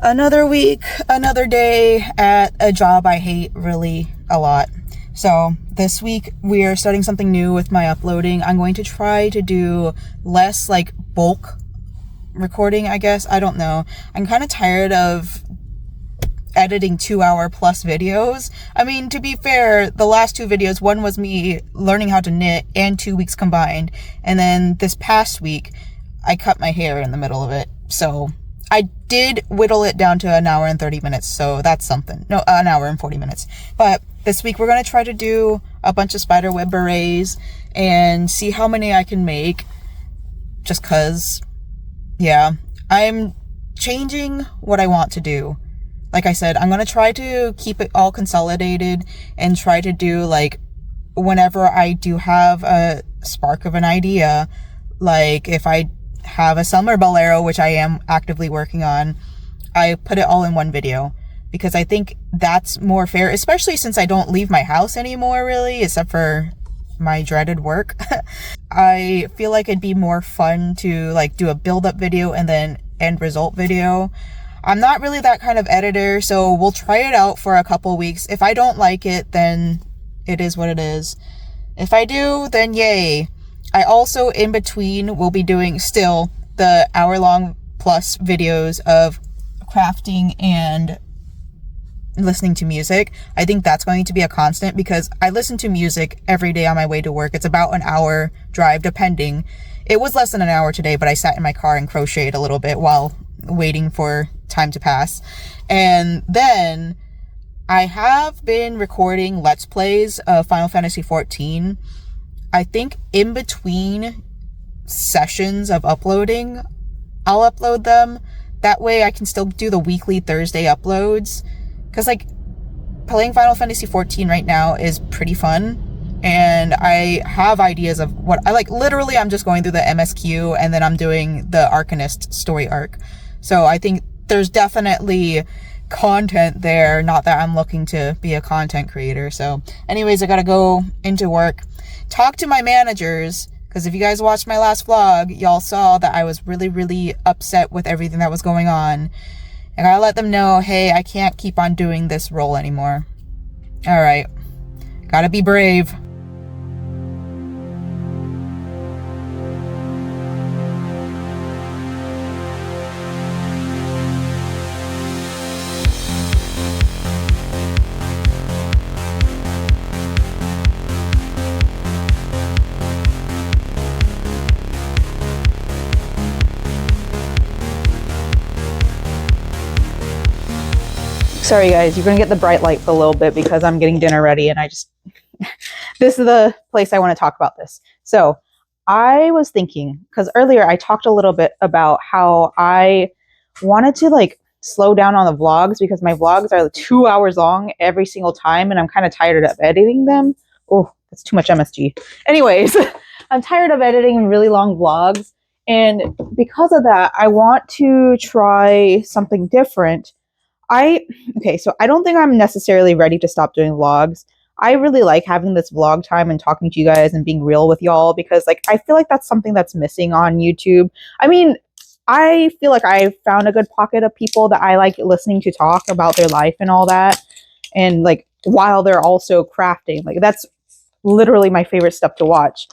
Another week, another day at a job I hate really a lot. So this week we are starting something new with my uploading. I'm going to try to do less like bulk recording, I guess. I don't know. I'm kind of tired of editing 2-hour plus videos. I mean, to be fair, the last 2 videos, one was me learning how to knit and 2 weeks combined. And then this past week, I cut my hair in the middle of it. So I did whittle it down to 1 hour and 30 minutes. So that's something. No, 1 hour and 40 minutes. But this week we're going to try to do a bunch of spiderweb berets and see how many I can make. Just cause, yeah, I'm changing what I want to do. Like I said, I'm going to try to keep it all consolidated and try to do like whenever I do have a spark of an idea, like if I have a summer Bolero, which I am actively working on, I put it all in one video because I think that's more fair, especially since I don't leave my house anymore really, except for my dreaded work. I feel like it'd be more fun to like do a build-up video and then end result video. I'm not really that kind of editor, so we'll try it out for a couple weeks. If I don't like it, then it is what it is. If I do, then yay. I also, in between, will be doing still the hour-long plus videos of crafting and listening to music. I think that's going to be a constant because I listen to music every day on my way to work. It's about an hour drive, depending. It was less than an hour today, but I sat in my car and crocheted a little bit while waiting for time to pass. And then I have been recording Let's Plays of Final Fantasy XIV. I think in between sessions of uploading, I'll upload them. That way I can still do the weekly Thursday uploads. Because, like, playing Final Fantasy XIV right now is pretty fun. And I have ideas of what I like. Literally, I'm just going through the MSQ and then I'm doing the Arcanist story arc. So I think there's definitely content there. Not that I'm looking to be a content creator. So anyways, I gotta go into work. Talk to my managers, because if you guys watched my last vlog, y'all saw that I was really, really upset with everything that was going on. I gotta let them know, hey, I can't keep on doing this role anymore. Alright. Gotta be brave. Sorry guys, you're gonna get the bright light for a little bit because I'm getting dinner ready and I just, this is the place I want to talk about this. So I was thinking, because earlier I talked a little bit about how I wanted to like slow down on the vlogs because my vlogs are 2 hours long every single time and I'm kind of tired of editing them. Oh, that's too much MSG. Anyways, I'm tired of editing really long vlogs, and because of that, I want to try something different. Okay, so I don't think I'm necessarily ready to stop doing vlogs. I really like having this vlog time and talking to you guys and being real with y'all because like I feel like that's something that's missing on YouTube. I mean, I feel like I found a good pocket of people that I like listening to talk about their life and all that. And like while they're also crafting, like that's literally my favorite stuff to watch.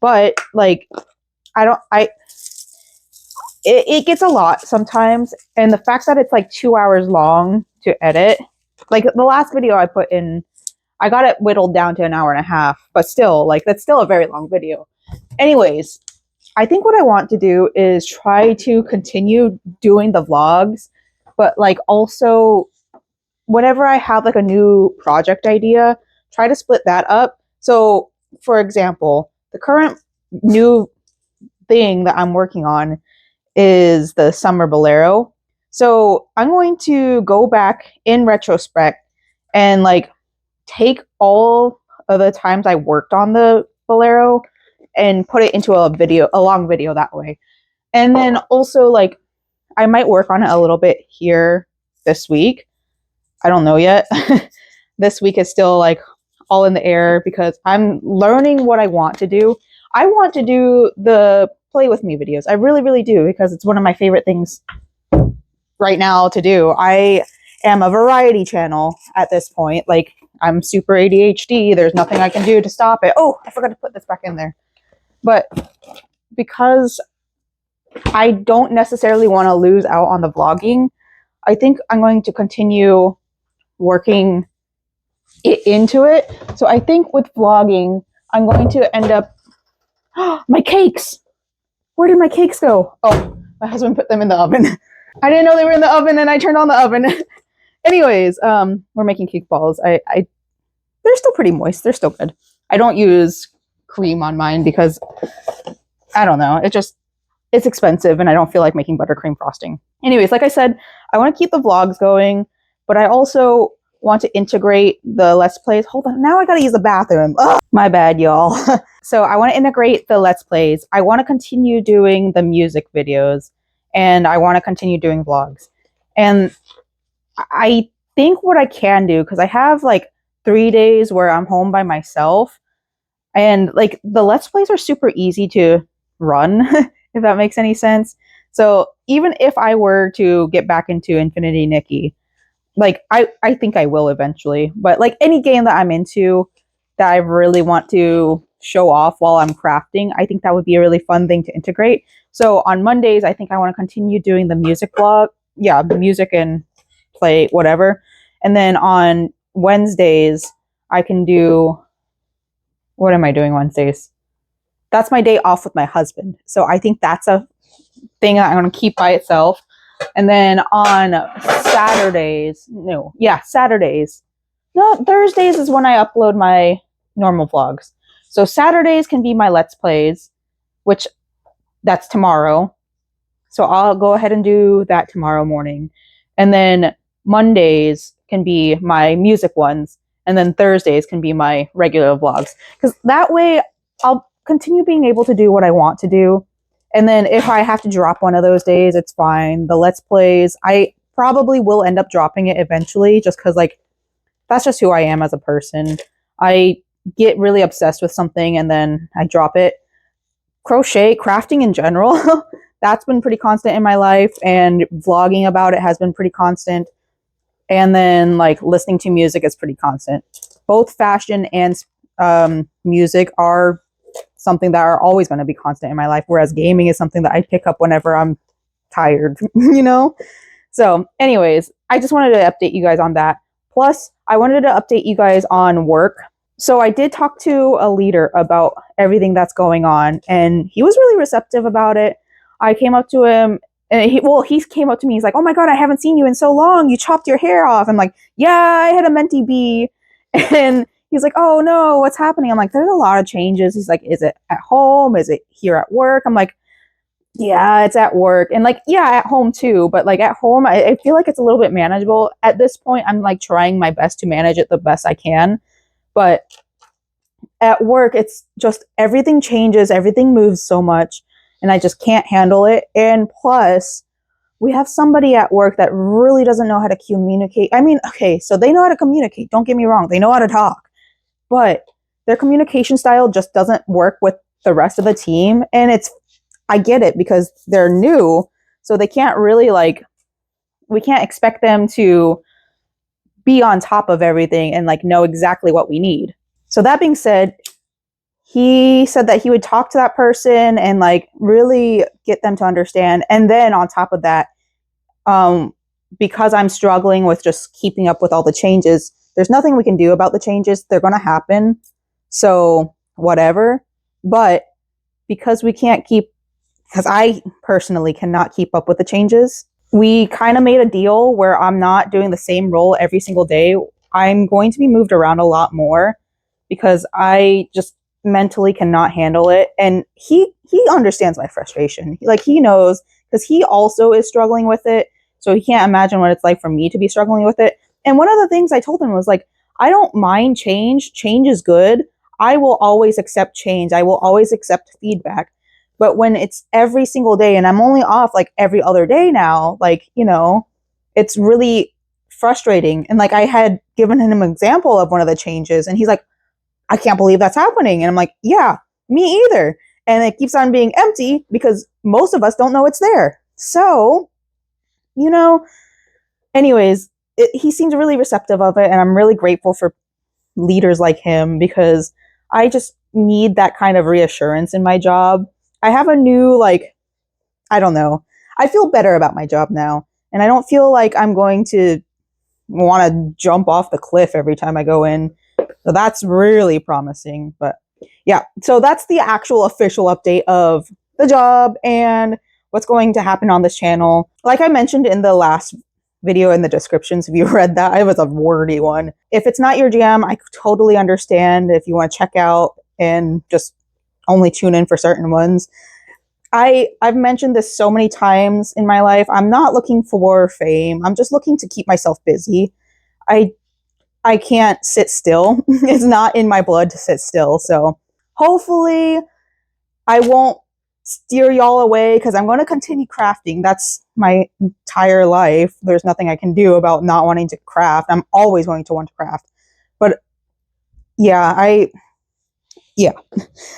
But like it gets a lot sometimes, and the fact that it's like 2 hours long to edit, like the last video I put in, I got it whittled down to 1.5 hours, but still, like that's still a very long video. Anyways, I think what I want to do is try to continue doing the vlogs, but like also whenever I have like a new project idea, try to split that up. So for example, the current new thing that I'm working on is the summer Bolero. So I'm going to go back in retrospect and like take all of the times I worked on the Bolero and put it into a long video that way. And then also like I might work on it a little bit here this week. I don't know yet. This week is still like all in the air because I'm learning what I want to do. I want to do the play with me videos. I really, really do, because it's one of my favorite things. right now to do. I am a variety channel at this point. Like, I'm super ADHD. There's nothing I can do to stop it. Oh, I forgot to put this back in there. But because I don't necessarily want to lose out on the vlogging, I think I'm going to continue working into it. So I think with vlogging, I'm going to end up... my cakes! Where did my cakes go? Oh, my husband put them in the oven. I didn't know they were in the oven, and I turned on the oven. Anyways, we're making cake balls. They're still pretty moist. They're still good. I don't use cream on mine because I don't know. It's expensive, and I don't feel like making buttercream frosting. Anyways, like I said, I want to keep the vlogs going, but I also want to integrate the Let's Plays. Hold on, now I gotta use the bathroom. Ugh, my bad, y'all. So I want to integrate the Let's Plays. I want to continue doing the music videos, and I want to continue doing vlogs. And I think what I can do, because I have like 3 days where I'm home by myself, and like the Let's Plays are super easy to run, if that makes any sense. So even if I were to get back into Infinity Nikki, like I think I will eventually, but like any game that I'm into that I really want to show off while I'm crafting, I think that would be a really fun thing to integrate. So on Mondays, I think I want to continue doing the music vlog. Yeah, music and play whatever. And then on Wednesdays, I can do... what am I doing Wednesdays? That's my day off with my husband. So I think that's a thing that I'm going to keep by itself. And then on Saturdays, Thursdays is when I upload my normal vlogs. So Saturdays can be my Let's Plays, which that's tomorrow. So I'll go ahead and do that tomorrow morning. And then Mondays can be my music ones. And then Thursdays can be my regular vlogs. Because that way I'll continue being able to do what I want to do. And then if I have to drop one of those days, it's fine. The Let's Plays, I probably will end up dropping it eventually, just because like that's just who I am as a person. I get really obsessed with something and then I drop it. Crafting in general, that's been pretty constant in my life, and vlogging about it has been pretty constant. And then like listening to music is pretty constant. Both fashion and music are something that are always going to be constant in my life, whereas gaming is something that I pick up whenever I'm tired, you know? So anyways, I just wanted to update you guys on that. Plus, I wanted to update you guys on work. So I did talk to a leader about everything that's going on, and he was really receptive about it. I came up to him, and he came up to me. He's like, "Oh my God, I haven't seen you in so long. You chopped your hair off." I'm like, "Yeah, I had a mentee bee." And he's like, "Oh no, what's happening?" I'm like, "There's a lot of changes." He's like, "Is it at home? Is it here at work?" I'm like, "Yeah, it's at work." And like, yeah, at home too. But like at home, I feel like it's a little bit manageable. At this point, I'm like trying my best to manage it the best I can. But at work, it's just everything changes, everything moves so much, and I just can't handle it. And plus, we have somebody at work that really doesn't know how to communicate. I mean, okay, so they know how to communicate. Don't get me wrong. They know how to talk. But their communication style just doesn't work with the rest of the team. And I get it because they're new. So they can't really we can't expect them to be on top of everything and like know exactly what we need. So that being said, he said that he would talk to that person and like really get them to understand. And then on top of that, because I'm struggling with just keeping up with all the changes, there's nothing we can do about the changes. They're going to happen. So whatever. But because I personally cannot keep up with the changes, we kind of made a deal where I'm not doing the same role every single day. I'm going to be moved around a lot more because I just mentally cannot handle it. And he understands my frustration. He knows, because he also is struggling with it. So he can't imagine what it's like for me to be struggling with it. And one of the things I told him was like, I don't mind change. Change is good. I will always accept change. I will always accept feedback. But when it's every single day, and I'm only off like every other day now, it's really frustrating. And like I had given him an example of one of the changes, and he's like, "I can't believe that's happening." And I'm like, "Yeah, me either." And it keeps on being empty because most of us don't know it's there. So you know, anyways, he seems really receptive of it, and I'm really grateful for leaders like him because I just need that kind of reassurance in my job. I have a new, like, I don't know. I feel better about my job now, and I don't feel like I'm going to want to jump off the cliff every time I go in. So that's really promising. But yeah, so that's the actual official update of the job and what's going to happen on this channel. Like I mentioned in the last video in the descriptions, if you read that, it was a wordy one. If it's not your jam, I totally understand if you want to check out and just only tune in for certain ones. I've mentioned this so many times in my life. I'm not looking for fame. I'm just looking to keep myself busy. I I can't sit still. It's not in my blood to sit still. So hopefully I won't steer y'all away because I'm going to continue crafting. That's my entire life. There's nothing I can do about not wanting to craft. I'm always going to want to craft. But yeah, yeah. All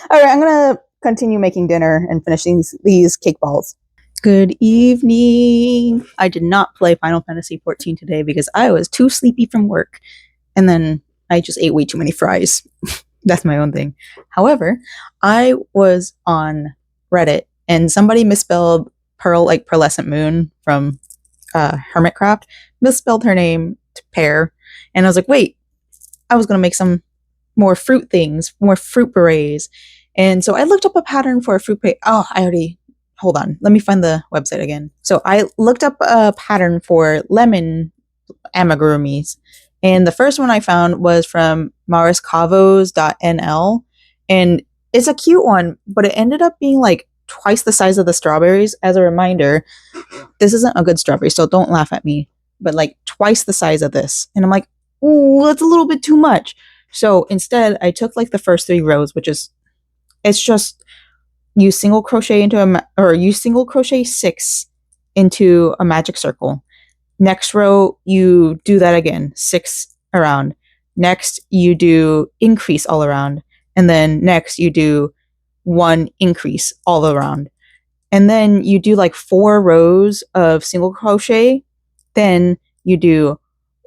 right, I'm going to continue making dinner and finishing these cake balls. Good evening. I did not play Final Fantasy XIV today because I was too sleepy from work. And then I just ate way too many fries. That's my own thing. However, I was on Reddit and somebody misspelled Pearl, like Pearlescent Moon from Hermitcraft, misspelled her name to pear. And I was like, wait, I was going to make some more fruit things, more fruit berets. And so I looked up a pattern for a fruit berets. Oh, hold on. Let me find the website again. So I looked up a pattern for lemon amigurumis. And the first one I found was from mariscavos.nl. And it's a cute one, but it ended up being like twice the size of the strawberries. As a reminder, this isn't a good strawberry, so don't laugh at me. But like twice the size of this. And I'm like, ooh, that's a little bit too much. So instead, I took like the first 3 rows, which is, it's just you single crochet you single crochet 6 into a magic circle. Next row, you do that again, 6 around. Next, you do increase all around. And then next, you do 1 increase all around. And then you do like 4 rows of single crochet. Then you do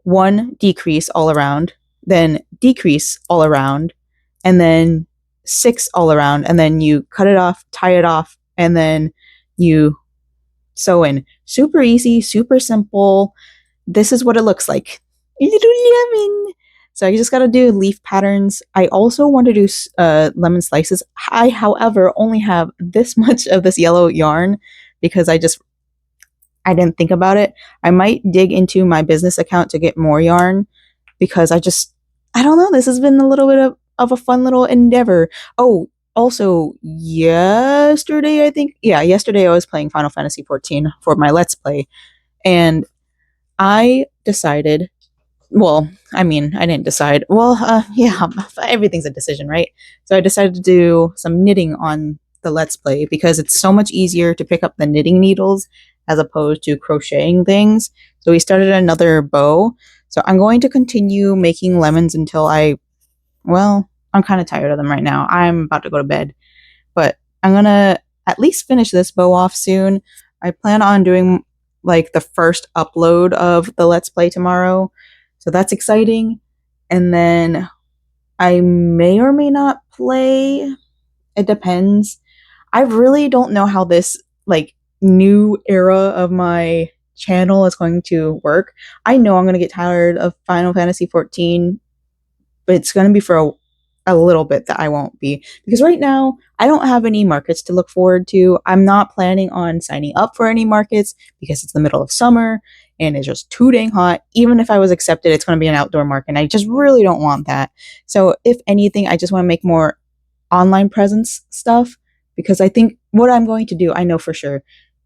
1 decrease all around. Then decrease all around. And then 6 all around. And then you cut it off, tie it off, and then you sew in. Super easy, super simple. This is what it looks like. Little lemon. So you just got to do leaf patterns. I also want to do lemon slices. I, however, only have this much of this yellow yarn because I didn't think about it. I might dig into my business account to get more yarn because I don't know. This has been a little bit of a fun little endeavor. Oh, also, yesterday I was playing Final Fantasy XIV for my Let's Play, and I decided, well, I mean, I didn't decide. Well, yeah, everything's a decision, right? So I decided to do some knitting on the Let's Play because it's so much easier to pick up the knitting needles as opposed to crocheting things. So we started another bow. So I'm going to continue making lemons until I'm kind of tired of them right now. I'm about to go to bed, but I'm going to at least finish this bow off soon. I plan on doing like the first upload of the Let's Play tomorrow. So that's exciting. And then I may or may not play. It depends. I really don't know how this like new era of my channel is going to work. I know I'm going to get tired of Final Fantasy XIV, but it's going to be for a little bit that I won't be. Because right now, I don't have any markets to look forward to. I'm not planning on signing up for any markets because it's the middle of summer and it's just too dang hot. Even if I was accepted, it's going to be an outdoor market, and I just really don't want that. So if anything, I just want to make more online presence stuff because I think what I'm going to do, I know for sure.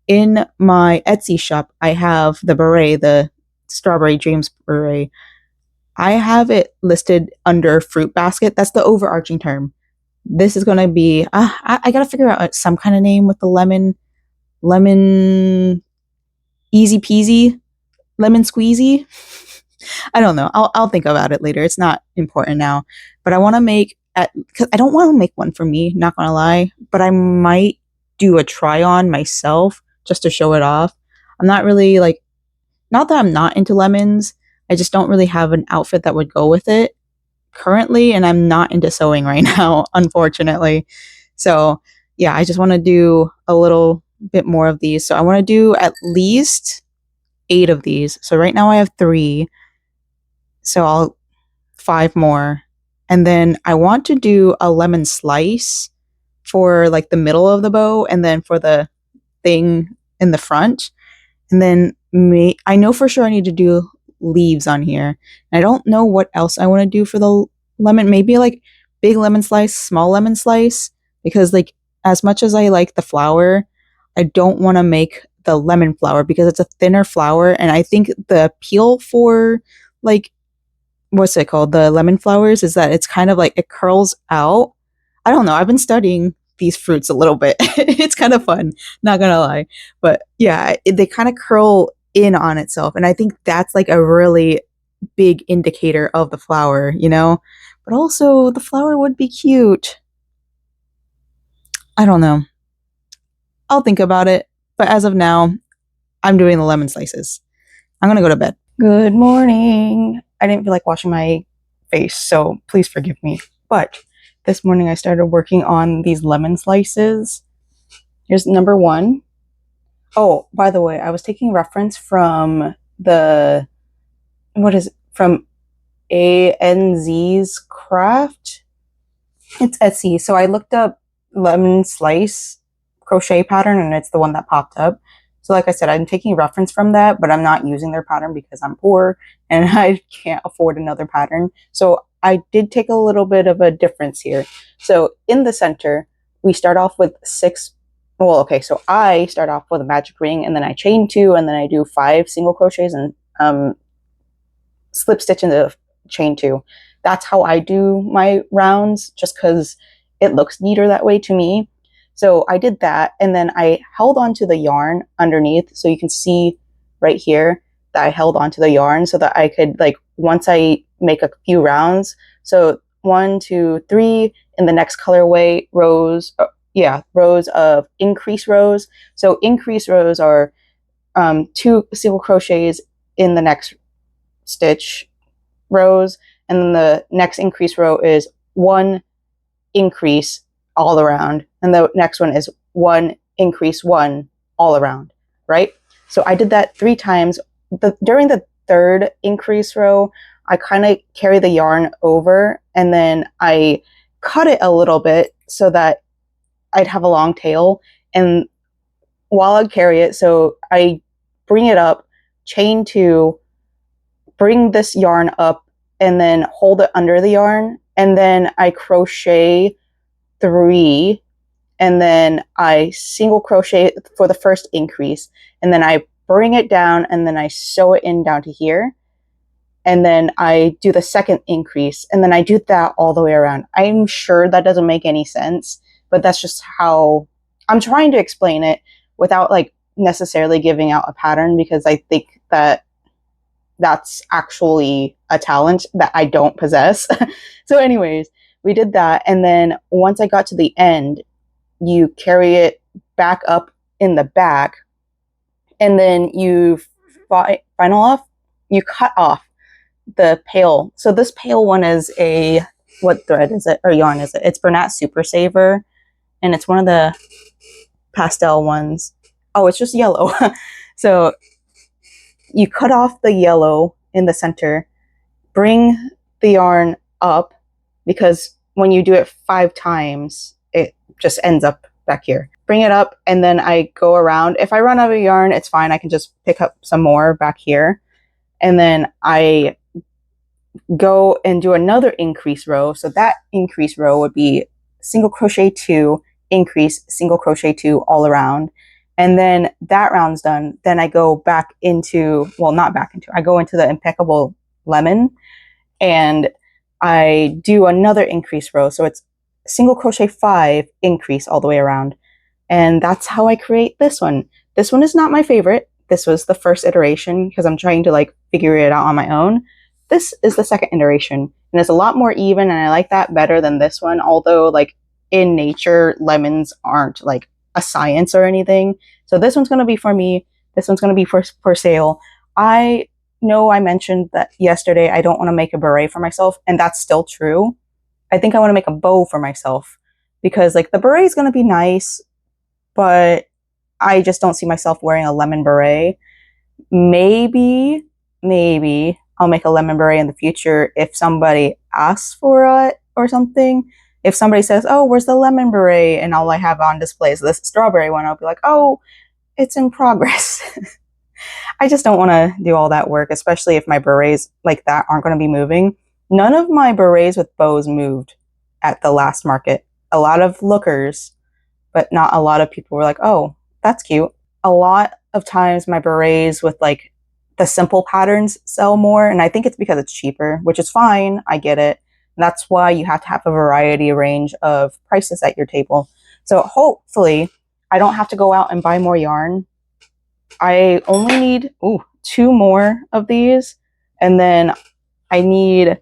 In my Etsy shop, I have the beret, the Strawberry Dreams beret. I have it listed under fruit basket. That's the overarching term. This is going to be, I got to figure out some kind of name with the lemon easy peasy, lemon squeezy. I don't know. I'll think about it later. It's not important now, but I want to because I don't want to make one for me, not going to lie, but I might do a try on myself just to show it off. I'm not really like Not that I'm not into lemons, I just don't really have an outfit that would go with it currently, and I'm not into sewing right now, unfortunately. So yeah, I just want to do a little bit more of these. So I want to do at least 8 of these. So right now I have 3. So I'll 5 more. And then I want to do a lemon slice for like the middle of the bow and then for the thing in the front. And then I know for sure I need to do leaves on here. I don't know what else I want to do for the lemon. Maybe like big lemon slice, small lemon slice, because like as much as I like the flower, I don't want to make the lemon flower because it's a thinner flower, and I think the appeal for like what's it called, the lemon flowers, is that it's kind of like it curls out. I don't know. I've been studying these fruits a little bit. It's kind of fun, not gonna lie. But yeah, they kind of curl in on itself, and I think that's like a really big indicator of the flower, you know? But also, the flower would be cute. I don't know. I'll think about it. But as of now, I'm doing the lemon slices. I'm gonna go to bed. Good morning. I didn't feel like washing my face, so please forgive me. But this morning I started working on these lemon slices. Here's number 1. Oh, by the way, I was taking reference from from ANZ's craft. It's Etsy. So I looked up lemon slice crochet pattern, and it's the one that popped up. So like I said, I'm taking reference from that, but I'm not using their pattern because I'm poor and I can't afford another pattern. So I did take a little bit of a difference here. So in the center, we start off with 6. Well, okay, so I start off with a magic ring, and then I chain 2, and then I do 5 single crochets and slip stitch into chain 2. That's how I do my rounds, just because it looks neater that way to me. So I did that, and then I held onto the yarn underneath, so you can see right here that I held onto the yarn so that I could, like, once I make a few rounds, so 1, 2, 3 in the next colorway, rows of increase rows. So increase rows are 2 single crochets in the next stitch rows, and then the next increase row is 1 increase all around, and the next one is 1 increase 1 all around, right? So I did that 3 times. During the 3rd increase row, I kind of carry the yarn over, and then I cut it a little bit so that I'd have a long tail. And while I'd carry it, so I bring it up, chain 2, bring this yarn up, and then hold it under the yarn, and then I crochet 3, and then I single crochet for the first increase, and then I bring it down, and then I sew it in down to here, and then I do the second increase, and then I do that all the way around. I'm sure that doesn't make any sense, but that's just how I'm trying to explain it without like necessarily giving out a pattern, because I think that that's actually a talent that I don't possess. So anyways, we did that, and then once I got to the end, you carry it back up in the back, and then you you cut off the pale. So this pale one is what thread is it, or yarn is it? It's Bernat Super Saver, and it's one of the pastel ones. Oh, it's just yellow. So you cut off the yellow in the center, bring the yarn up, because when you do it 5 times, it just ends up back here. Bring it up, and then I go around. If I run out of yarn, it's fine. I can just pick up some more back here. And then I go and do another increase row. So that increase row would be single crochet 2, increase, single crochet 2 all around. And then that round's done. Then I go back into, well, not back into, I go into the Impeccable Lemon, and I do another increase row. So it's single crochet 5, increase all the way around. And that's how I create this one. This one is not my favorite. This was the first iteration because I'm trying to like figure it out on my own. This is the second iteration, and it's a lot more even, and I like that better than this one. Although like in nature, lemons aren't like a science or anything. So this one's going to be for me. This one's going to be for sale. I know I mentioned that yesterday I don't want to make a beret for myself, and that's still true. I think I want to make a bow for myself because like the beret is going to be nice, but I just don't see myself wearing a lemon beret. Maybe I'll make a lemon beret in the future if somebody asks for it or something. If somebody says, "Oh, where's the lemon beret?" and all I have on display is this strawberry one, I'll be like, "Oh, it's in progress." I just don't want to do all that work, especially if my berets like that aren't going to be moving. None of my berets with bows moved at the last market. A lot of lookers, but not a lot of people were like, "Oh, that's cute." A lot of times my berets with like the simple patterns sell more, and I think it's because it's cheaper, which is fine. I get it. That's why you have to have a variety range of prices at your table. So hopefully I don't have to go out and buy more yarn. I only need 2 more of these, and then I need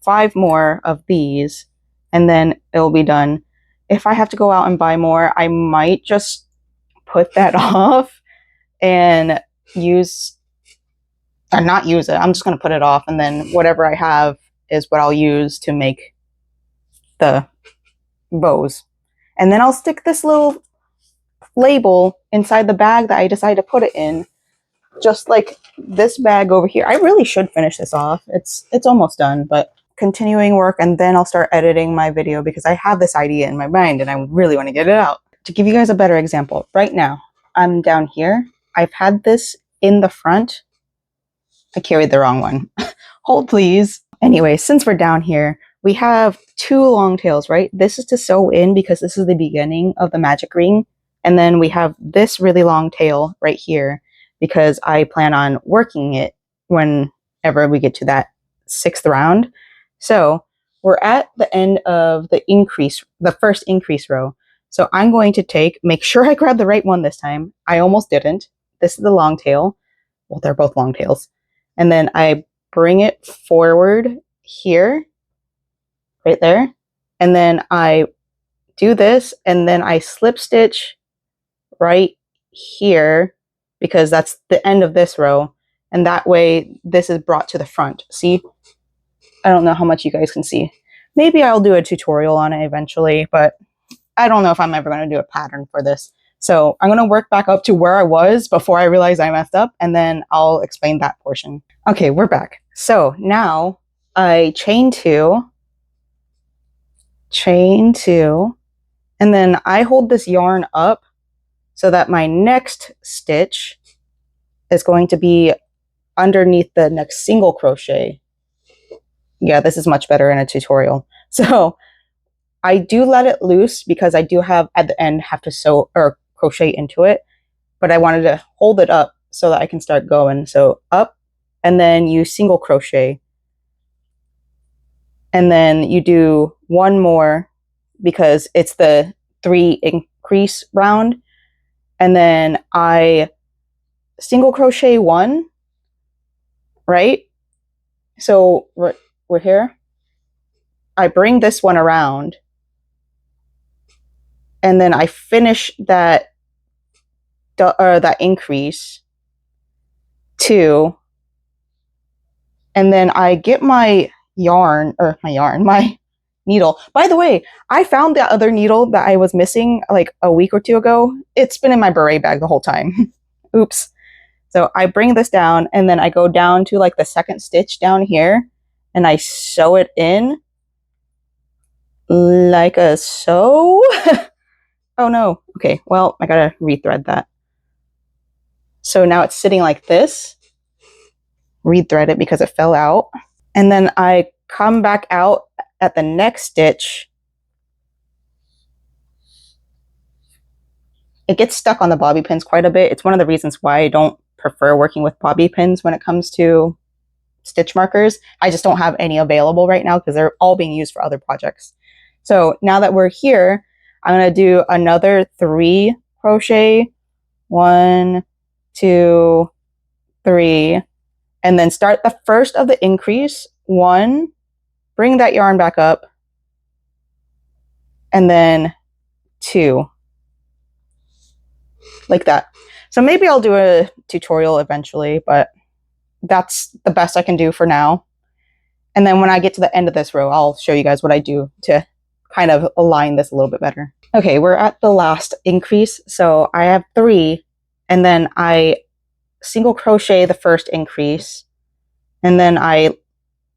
5 more of these, and then it'll be done. If I have to go out and buy more, I might just put that off and not use it. I'm just going to put it off, and then whatever I have is what I'll use to make the bows. And then I'll stick this little label inside the bag that I decided to put it in, just like this bag over here. I really should finish this off. It's almost done, but continuing work, and then I'll start editing my video because I have this idea in my mind and I really want to get it out. To give you guys a better example, right now I'm down here. I've had this in the front. I carried the wrong one. Hold please. Anyway, since we're down here, we have 2 long tails, right? This is to sew in because this is the beginning of the magic ring. And then we have this really long tail right here because I plan on working it whenever we get to that 6th round. So we're at the end of the first increase row. So I'm going to make sure I grab the right one this time. I almost didn't. This is the long tail. Well, they're both long tails. And then I bring it forward here, right there. And then I do this, and then I slip stitch right here because that's the end of this row. And that way this is brought to the front. See? I don't know how much you guys can see. Maybe I'll do a tutorial on it eventually, but I don't know if I'm ever going to do a pattern for this. So I'm going to work back up to where I was before I realized I messed up, and then I'll explain that portion. Okay, we're back. So now I chain two, and then I hold this yarn up so that my next stitch is going to be underneath the next single crochet. Yeah, this is much better in a tutorial. So I do let it loose because I do have at the end have to sew or crochet into it, but I wanted to hold it up so that I can start going. So up, and then you single crochet, and then you do one more because it's the 3 increase round, and then I single crochet 1, right? So we're here. I bring this one around, and then I finish that increase 2, and then I get my needle. By the way, I found the other needle that I was missing like a week or 2 ago. It's been in my beret bag the whole time. Oops. So I bring this down, and then I go down to like the 2nd stitch down here, and I sew it in like a so. Oh no. Okay, well, I gotta rethread that. So now it's sitting like this. Rethread it because it fell out. And then I come back out at the next stitch. It gets stuck on the bobby pins quite a bit. It's one of the reasons why I don't prefer working with bobby pins when it comes to stitch markers. I just don't have any available right now because they're all being used for other projects. So now that we're here, I'm going to do another 3 crochet. 1, 2, 3, and then start the first of the increase. 1, bring that yarn back up, and then 2, like that. So maybe I'll do a tutorial eventually, but that's the best I can do for now. And then when I get to the end of this row, I'll show you guys what I do to kind of align this a little bit better. Okay, we're at the last increase. So I have 3, and then I single crochet the first increase, and then I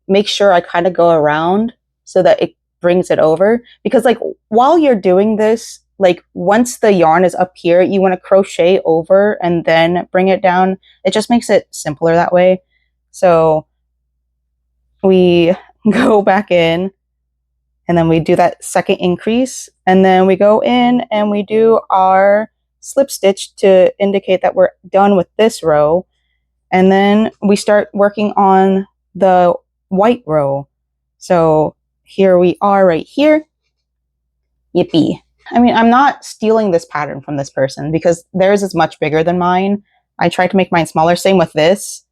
make sure I kind of go around so that it brings it over. Because like while you're doing this, like once the yarn is up here, you want to crochet over and then bring it down. It just makes it simpler that way. So we go back in, and then we do that second increase, and then we go in and we do our slip stitch to indicate that we're done with this row. And then we start working on the white row. So here we are right here. Yippee. I mean, I'm not stealing this pattern from this person because theirs is much bigger than mine. I tried to make mine smaller. Same with this.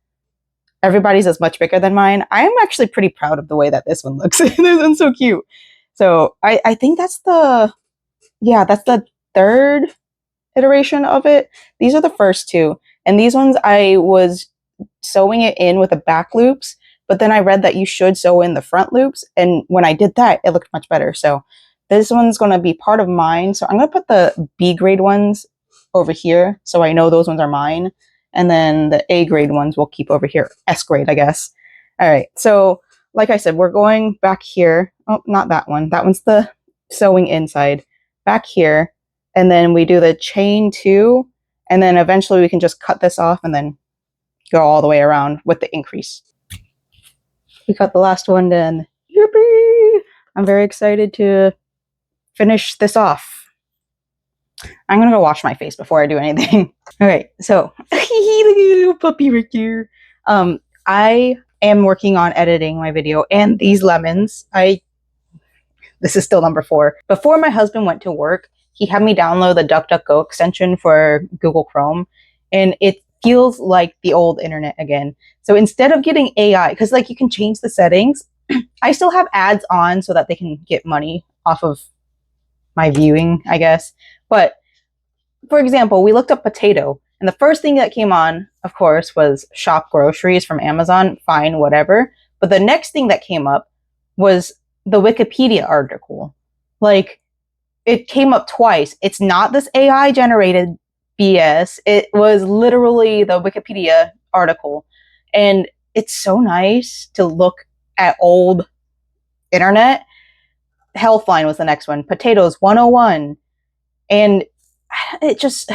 Everybody's is much bigger than mine. I am actually pretty proud of the way that this one looks. This one's so cute. So I think that's the 3rd iteration of it. These are the first 2. And these ones I was sewing it in with the back loops, but then I read that you should sew in the front loops. And when I did that, it looked much better. So this one's going to be part of mine. So I'm going to put the B grade ones over here, so I know those ones are mine. And then the A grade ones we'll keep over here. S grade, I guess. All right. So like I said, we're going back here. Oh, not that one. That one's the sewing inside. Back here. And then we do the chain 2. And then eventually we can just cut this off and then go all the way around with the increase. We got the last one done. Yippee! I'm very excited to finish this off. I'm gonna go wash my face before I do anything. All right, so look at little puppy right here. I am working on editing my video, and these lemons. This is still number 4. Before my husband went to work, he had me download the DuckDuckGo extension for Google Chrome, and it feels like the old internet again. So instead of getting AI, because like you can change the settings, I still have ads on so that they can get money off of my viewing, I guess. But for example, we looked up potato, and the first thing that came on, of course, was shop groceries from Amazon. Fine, whatever. But the next thing that came up was the Wikipedia article. Like, it came up twice. It's not this AI generated BS. It was literally the Wikipedia article. And it's so nice to look at old internet. Healthline was the next one. Potatoes 101. And it just,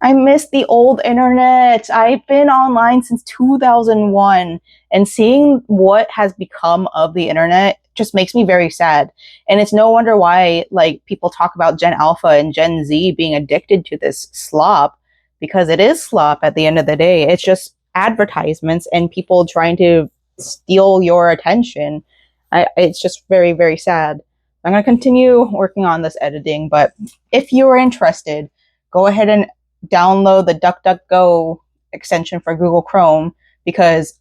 I miss the old internet. I've been online since 2001, and seeing what has become of the internet just makes me very sad. And it's no wonder why like people talk about Gen Alpha and Gen Z being addicted to this slop, because it is slop at the end of the day. It's just advertisements and people trying to steal your attention. It's just very, very sad. I'm going to continue working on this editing, but if you are interested, go ahead and download the DuckDuckGo extension for Google Chrome, because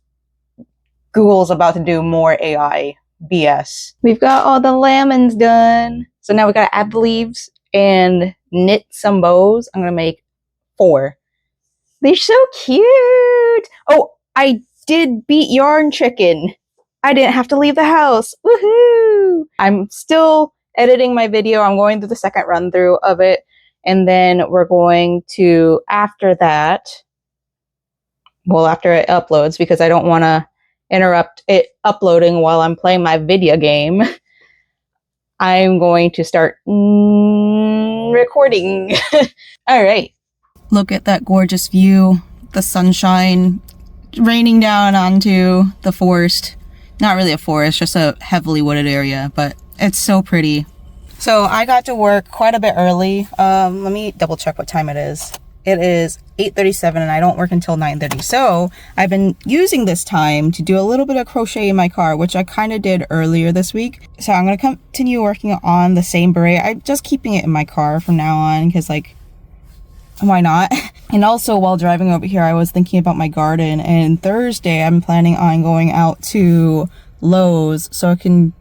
Google is about to do more AI BS. We've got all the lemons done. So now we got to add the leaves and knit some bows. I'm going to make 4. They're so cute. Oh, I did beat Yarn Chicken. I didn't have to leave the house. Woohoo! I'm still editing my video. I'm going through the second run through of it. And then we're going to, after that, well, after it uploads, because I don't want to interrupt it uploading while I'm playing my video game, I'm going to start recording. All right. Look at that gorgeous view. The sunshine raining down onto the forest. Not really a forest, just a heavily wooded area, but it's so pretty. So I got to work quite a bit early. Let me double check what time it is. It is 8:37 and I don't work until 9:30. So I've been using this time to do a little bit of crochet in my car, which I kind of did earlier this week. So I'm going to continue working on the same beret. I'm just keeping it in my car from now on because, like, why not? And also while driving over here, I was thinking about my garden, and Thursday I'm planning on going out to Lowe's so I can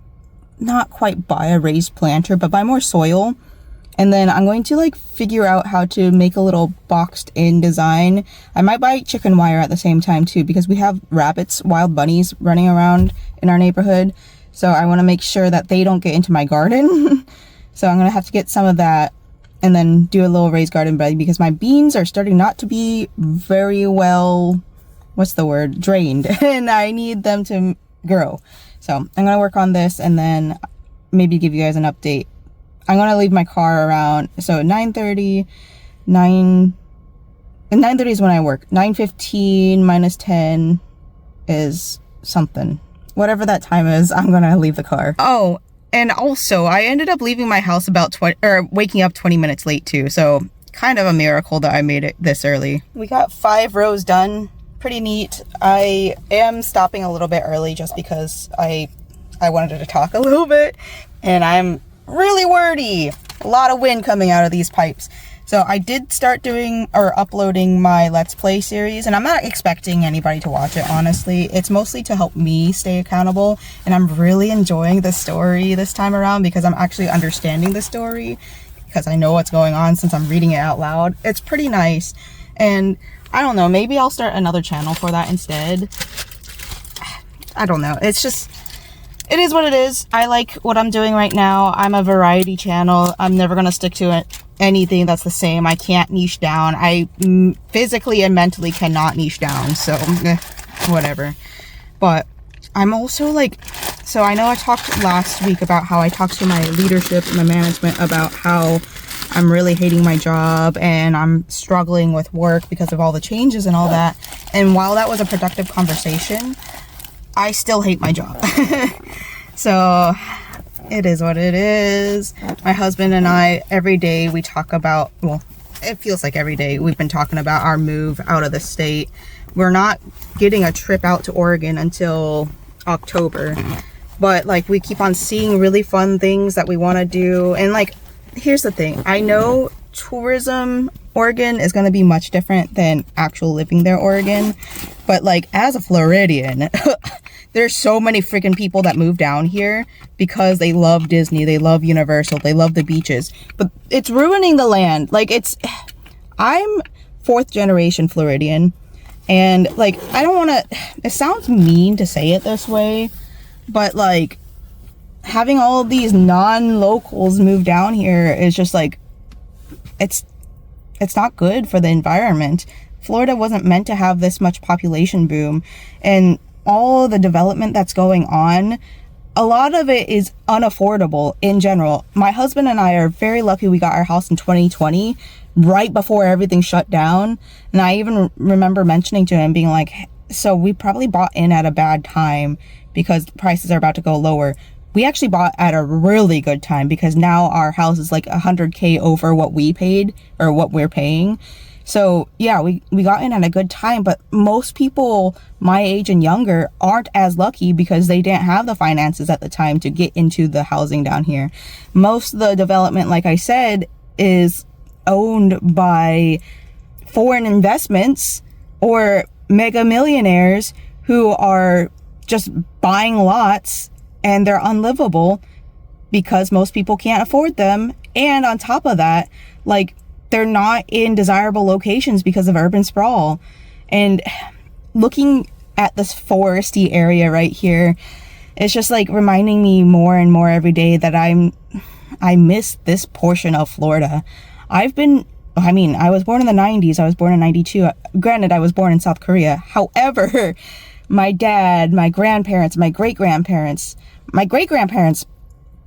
not quite buy a raised planter, but buy more soil And then I'm going to like figure out how to make a little boxed in design. I might buy chicken wire at the same time too, because we have rabbits, wild bunnies running around in our neighborhood. So I want to make sure that they don't get into my garden. So I'm going to have to get some of that and then do a little raised garden bed, because my beans are starting not to be very well, what's the word, drained. And I need them to grow. So I'm going to work on this and then maybe give you guys an update. I'm going to leave my car around, so 9:30 is when I work. 9:15 minus 10 is something. Whatever that time is, I'm going to leave the car. Oh, and also I ended up leaving my house about waking up 20 minutes late too. So kind of a miracle that I made it this early. We got 5 rows done. Pretty neat. I am stopping a little bit early just because I wanted to talk a little bit, and I'm really wordy. A lot of wind coming out of these pipes. So I did start doing or uploading my Let's Play series, and I'm not expecting anybody to watch it, honestly. It's mostly to help me stay accountable, and I'm really enjoying the story this time around because I'm actually understanding the story because I know what's going on since I'm reading it out loud. It's pretty nice, and I don't know, maybe I'll start another channel for that instead. I don't know. It's just, it is what it is. I like what I'm doing right now. I'm a variety channel. I'm never going to stick to anything that's the same. I can't niche down. I physically and mentally cannot niche down. So, whatever. But I'm also like, so I know I talked last week about how I talked to my leadership and my management about how I'm really hating my job and I'm struggling with work because of all the changes and all that. And while that was a productive conversation, I still hate my job. So it is what it is. My husband and I, every day we talk about, well, it feels like every day we've been talking about our move out of the state. We're not getting a trip out to Oregon until October, but like we keep on seeing really fun things that we want to do. And like, here's the thing. I know tourism Oregon is going to be much different than actual living there Oregon, but like as a Floridian, there's so many freaking people that move down here because they love Disney, they love Universal, they love the beaches, but it's ruining the land. Like I'm 4th generation Floridian, and like I don't want to, it sounds mean to say it this way, but like having all of these non-locals move down here is just like, it's not good for the environment. Florida wasn't meant to have this much population boom, and all the development that's going on, a lot of it is unaffordable in general. My husband and I are very lucky we got our house in 2020, right before everything shut down. And I even remember mentioning to him, being like, so we probably bought in at a bad time because prices are about to go lower. We actually bought at a really good time because now our house is like $100K over what we paid or what we're paying. So yeah, we got in at a good time, but most people my age and younger aren't as lucky because they didn't have the finances at the time to get into the housing down here. Most of the development, like I said, is owned by foreign investments or mega millionaires who are just buying lots, and they're unlivable because most people can't afford them. And on top of that, like, they're not in desirable locations because of urban sprawl. And looking at this foresty area right here, it's just like reminding me more and more every day that I miss this portion of Florida. I was born in the 90s. I was born in 92. Granted, I was born in South Korea. However, my dad, my grandparents, my great-grandparents,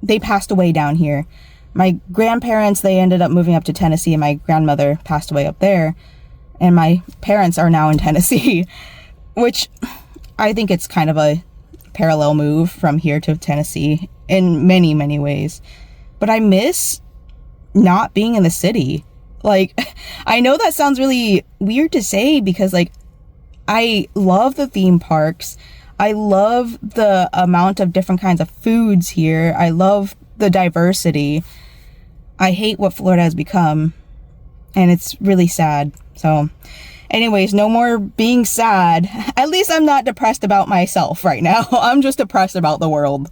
they passed away down here. My grandparents, they ended up moving up to Tennessee, and my grandmother passed away up there. And my parents are now in Tennessee, which I think it's kind of a parallel move from here to Tennessee in many, many ways. But I miss not being in the city. Like, I know that sounds really weird to say because, like, I love the theme parks. I love the amount of different kinds of foods here. I love the diversity. I hate what Florida has become, and it's really sad. So anyways, no more being sad. At least I'm not depressed about myself right now. I'm just depressed about the world.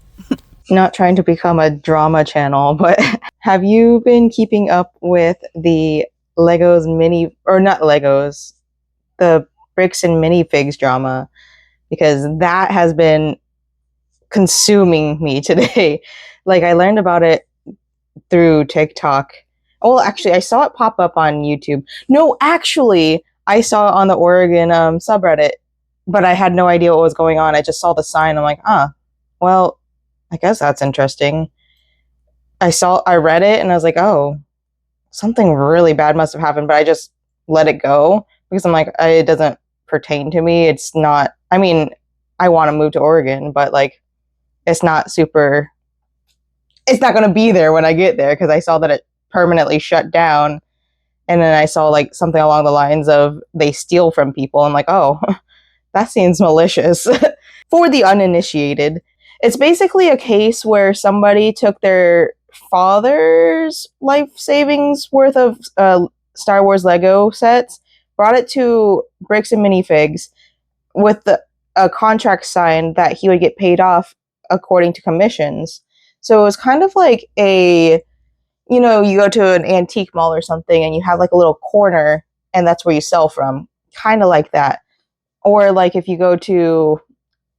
Not trying to become a drama channel, but Have you been keeping up with the Legos mini, or not Legos, the bricks and minifigs drama? Because that has been consuming me today. Like, I learned about it through TikTok. Oh, actually, I saw it pop up on YouTube. No, actually, I saw it on the Oregon subreddit, but I had no idea what was going on. I just saw the sign. I'm like, well, I guess that's interesting. I read it, and I was like, oh, something really bad must have happened, but I just let it go because I'm like, it doesn't pertain to me. It's not, I mean, I want to move to Oregon, but like, it's not super, it's not going to be there when I get there because I saw that it permanently shut down. And then I saw like something along the lines of they steal from people. I'm like, oh, that seems malicious. For the uninitiated, it's basically a case where somebody took their father's life savings worth of Star Wars Lego sets, brought it to Bricks and Minifigs with a contract signed that he would get paid off according to commissions. So it was kind of like a, you know, you go to an antique mall or something and you have like a little corner and that's where you sell from. Kind of like that. Or like if you go to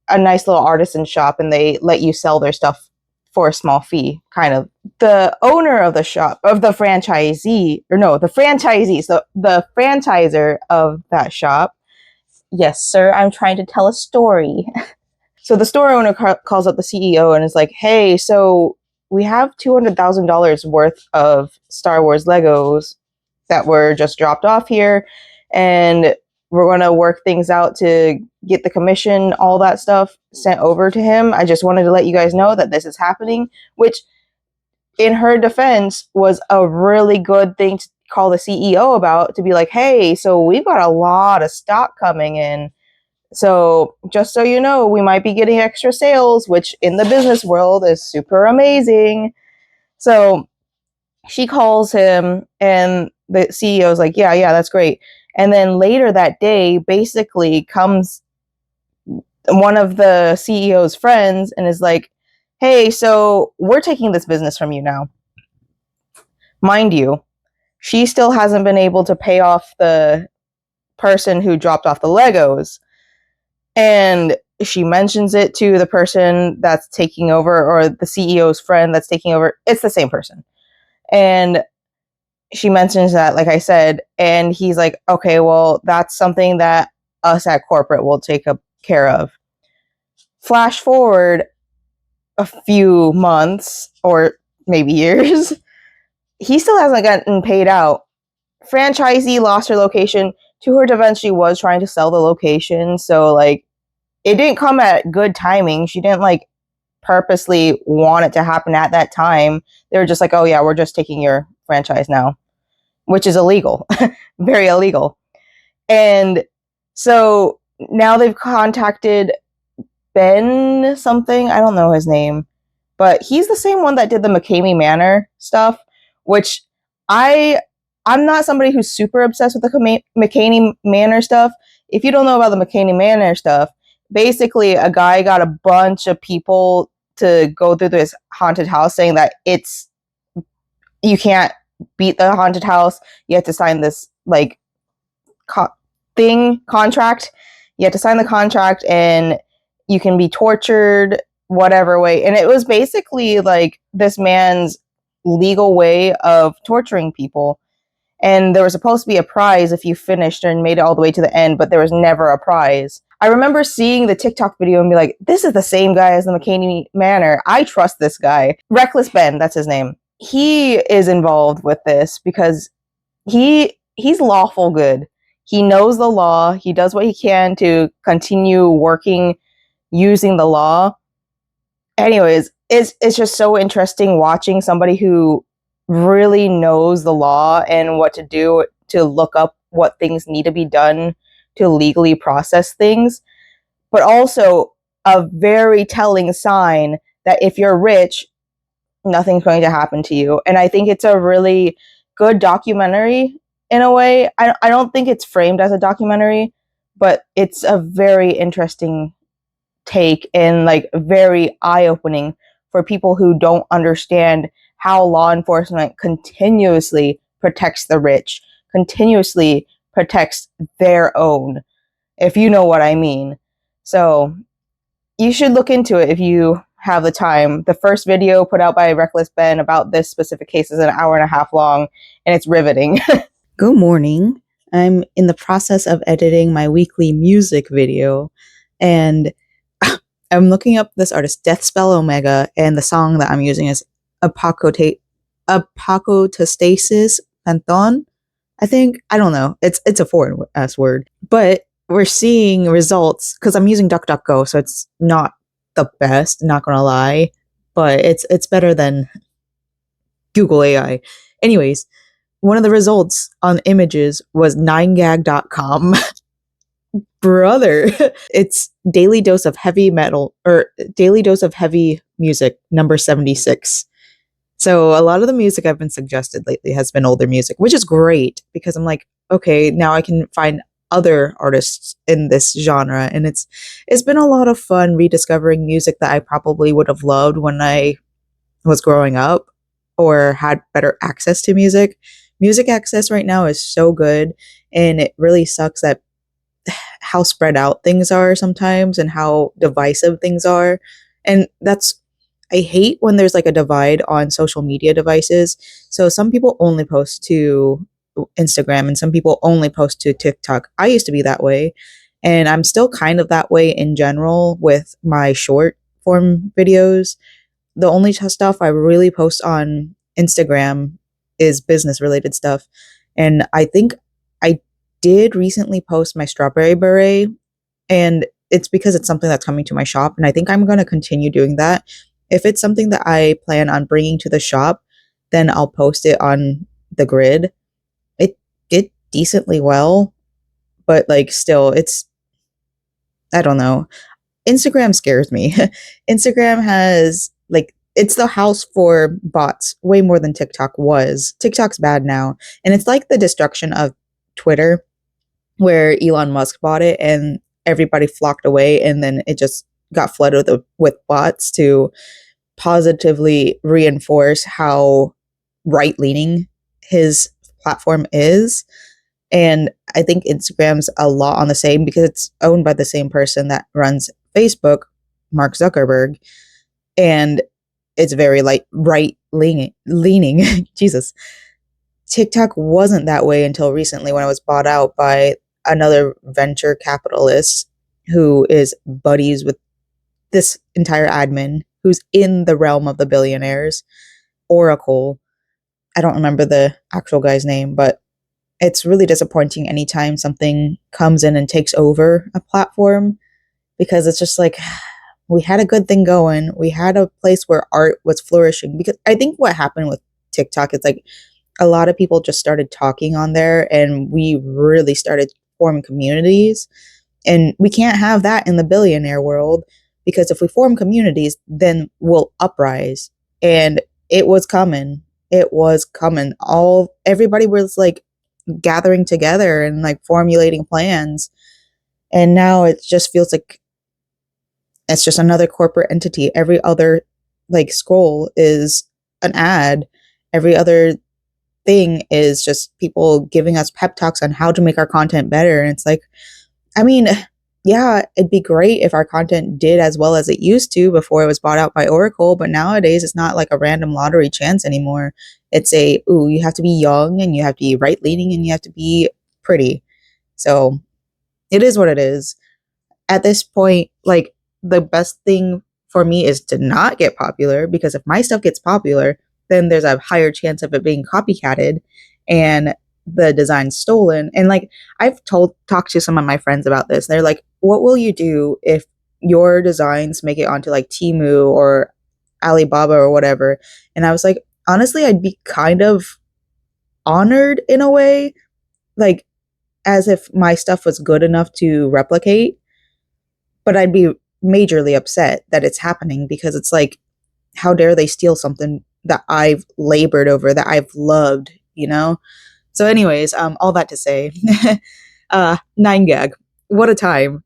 a nice little artisan shop and they let you sell their stuff for a small fee, kind of. The owner of the shop, of the franchisee, or no, the franchisee, so the franchiser of that shop. Yes, sir, I'm trying to tell a story. So the store owner calls up the CEO and is like, hey, so we have $200,000 worth of Star Wars Legos that were just dropped off here. And we're going to work things out to get the commission, all that stuff sent over to him. I just wanted to let you guys know that this is happening, which in her defense was a really good thing to call the CEO about, to be like, hey, so we've got a lot of stock coming in. So just so you know, we might be getting extra sales, which in the business world is super amazing. So she calls him and the CEO is like, yeah, that's great. And then later that day, basically comes one of the CEO's friends and is like, hey, so we're taking this business from you now. Mind you, she still hasn't been able to pay off the person who dropped off the Legos. And she mentions it to the person that's taking over, or the CEO's friend that's taking over. It's the same person. And she mentions that, like I said, and he's like, okay, well, that's something that us at corporate will take care of. Flash forward a few months or maybe years, he still hasn't gotten paid out. Franchisee lost her location. To her defense, she was trying to sell the location, so like it didn't come at good timing. She didn't like purposely want it to happen at that time. They were just like, oh yeah, we're just taking your franchise now, which is illegal, very illegal. And so now they've contacted Ben something, I don't know his name, but he's the same one that did the McCamey Manor stuff, which I'm not somebody who's super obsessed with the McCamey Manor stuff. If you don't know about the McCamey Manor stuff, basically a guy got a bunch of people to go through this haunted house saying that you can't beat the haunted house. You have to sign this like contract. You have to sign the contract and you can be tortured whatever way. And it was basically like this man's legal way of torturing people. And there was supposed to be a prize if you finished and made it all the way to the end, but there was never a prize. I remember seeing the TikTok video and be like, this is the same guy as the McCamey Manor. I trust this guy. Reckless Ben, that's his name. He is involved with this because he's lawful good. He knows the law. He does what he can to continue working using the law. Anyways, it's just so interesting watching somebody who really knows the law and what to do to look up what things need to be done to legally process things, but also a very telling sign that if you're rich, nothing's going to happen to you. And I think it's a really good documentary in a way. I don't think it's framed as a documentary, but it's a very interesting take and like very eye-opening for people who don't understand how law enforcement continuously protects the rich, continuously protects their own, if you know what I mean. So you should look into it if you have the time. The first video put out by Reckless Ben about this specific case is an hour and a half long, and it's riveting. Good morning. I'm in the process of editing my weekly music video, and I'm looking up this artist, Death Spell Omega, and the song that I'm using is Apocatastasis Panthon. I think, I don't know. It's a foreign ass word, but we're seeing results because I'm using DuckDuckGo, so it's not the best, not gonna lie, but it's better than Google AI. Anyways, one of the results on images was 9gag.com. Brother, it's daily dose of heavy metal or daily dose of heavy music number 76. So a lot of the music I've been suggested lately has been older music, which is great because I'm like, okay, now I can find other artists in this genre, and it's been a lot of fun rediscovering music that I probably would have loved when I was growing up or had better access to music. Music access right now is so good, and it really sucks that how spread out things are sometimes and how divisive things are. And I hate when there's like a divide on social media devices. So some people only post to Instagram and some people only post to TikTok. I used to be that way, and I'm still kind of that way in general with my short form videos. The only stuff I really post on Instagram is business related stuff. And I think I did recently post my strawberry beret, and it's because it's something that's coming to my shop, and I think I'm going to continue doing that. If it's something that I plan on bringing to the shop, then I'll post it on the grid. It did decently well, but like still I don't know. Instagram scares me. Instagram has like it's the house for bots way more than TikTok was. TikTok's bad now, and it's like the destruction of Twitter where Elon Musk bought it and everybody flocked away, and then it just got flooded with bots to positively reinforce how right-leaning his platform is. And I think Instagram's a lot on the same because it's owned by the same person that runs Facebook, Mark Zuckerberg, and it's very like right leaning. Jesus. TikTok wasn't that way until recently when it was bought out by another venture capitalist who is buddies with this entire admin who's in the realm of the billionaires. Oracle. I don't remember the actual guy's name, but it's really disappointing anytime something comes in and takes over a platform because it's just like we had a good thing going. We had a place where art was flourishing because I think what happened with TikTok is like a lot of people just started talking on there and we really started forming communities, and we can't have that in the billionaire world because if we form communities, then we'll uprise. And it was coming. It was coming. Everybody was like gathering together and like formulating plans. And now it just feels like it's just another corporate entity. Every other like scroll is an ad. Every other thing is just people giving us pep talks on how to make our content better. And it's like, I mean, yeah, it'd be great if our content did as well as it used to before it was bought out by Oracle, but nowadays it's not like a random lottery chance anymore. It's you have to be young and you have to be right leaning and you have to be pretty. So it is what it is. At this point, like the best thing for me is to not get popular because if my stuff gets popular, then there's a higher chance of it being copycatted and the design stolen. And like I've talked to some of my friends about this. They're like, what will you do if your designs make it onto like Temu or Alibaba or whatever? And I was like, honestly, I'd be kind of honored in a way, like as if my stuff was good enough to replicate, but I'd be majorly upset that it's happening because it's like, how dare they steal something that I've labored over, that I've loved, you know? So anyways, all that to say, 9gag, what a time.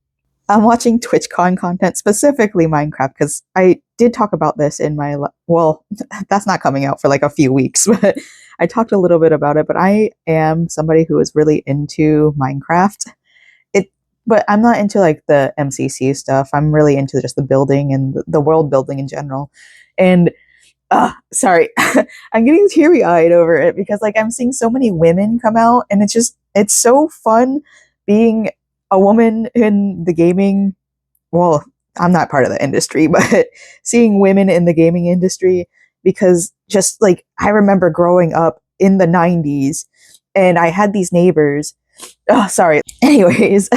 I'm watching TwitchCon content, specifically Minecraft, because I did talk about this in my, well, that's not coming out for like a few weeks, but I talked a little bit about it. But I am somebody who is really into Minecraft. It, but I'm not into like the MCC stuff. I'm really into just the building and the world building in general. And sorry, I'm getting teary eyed over it because like I'm seeing so many women come out, and it's so fun being a woman in the gaming. Well, I'm not part of the industry, but seeing women in the gaming industry, because just like I remember growing up in the 90s and I had these neighbors. Oh, sorry. Anyways,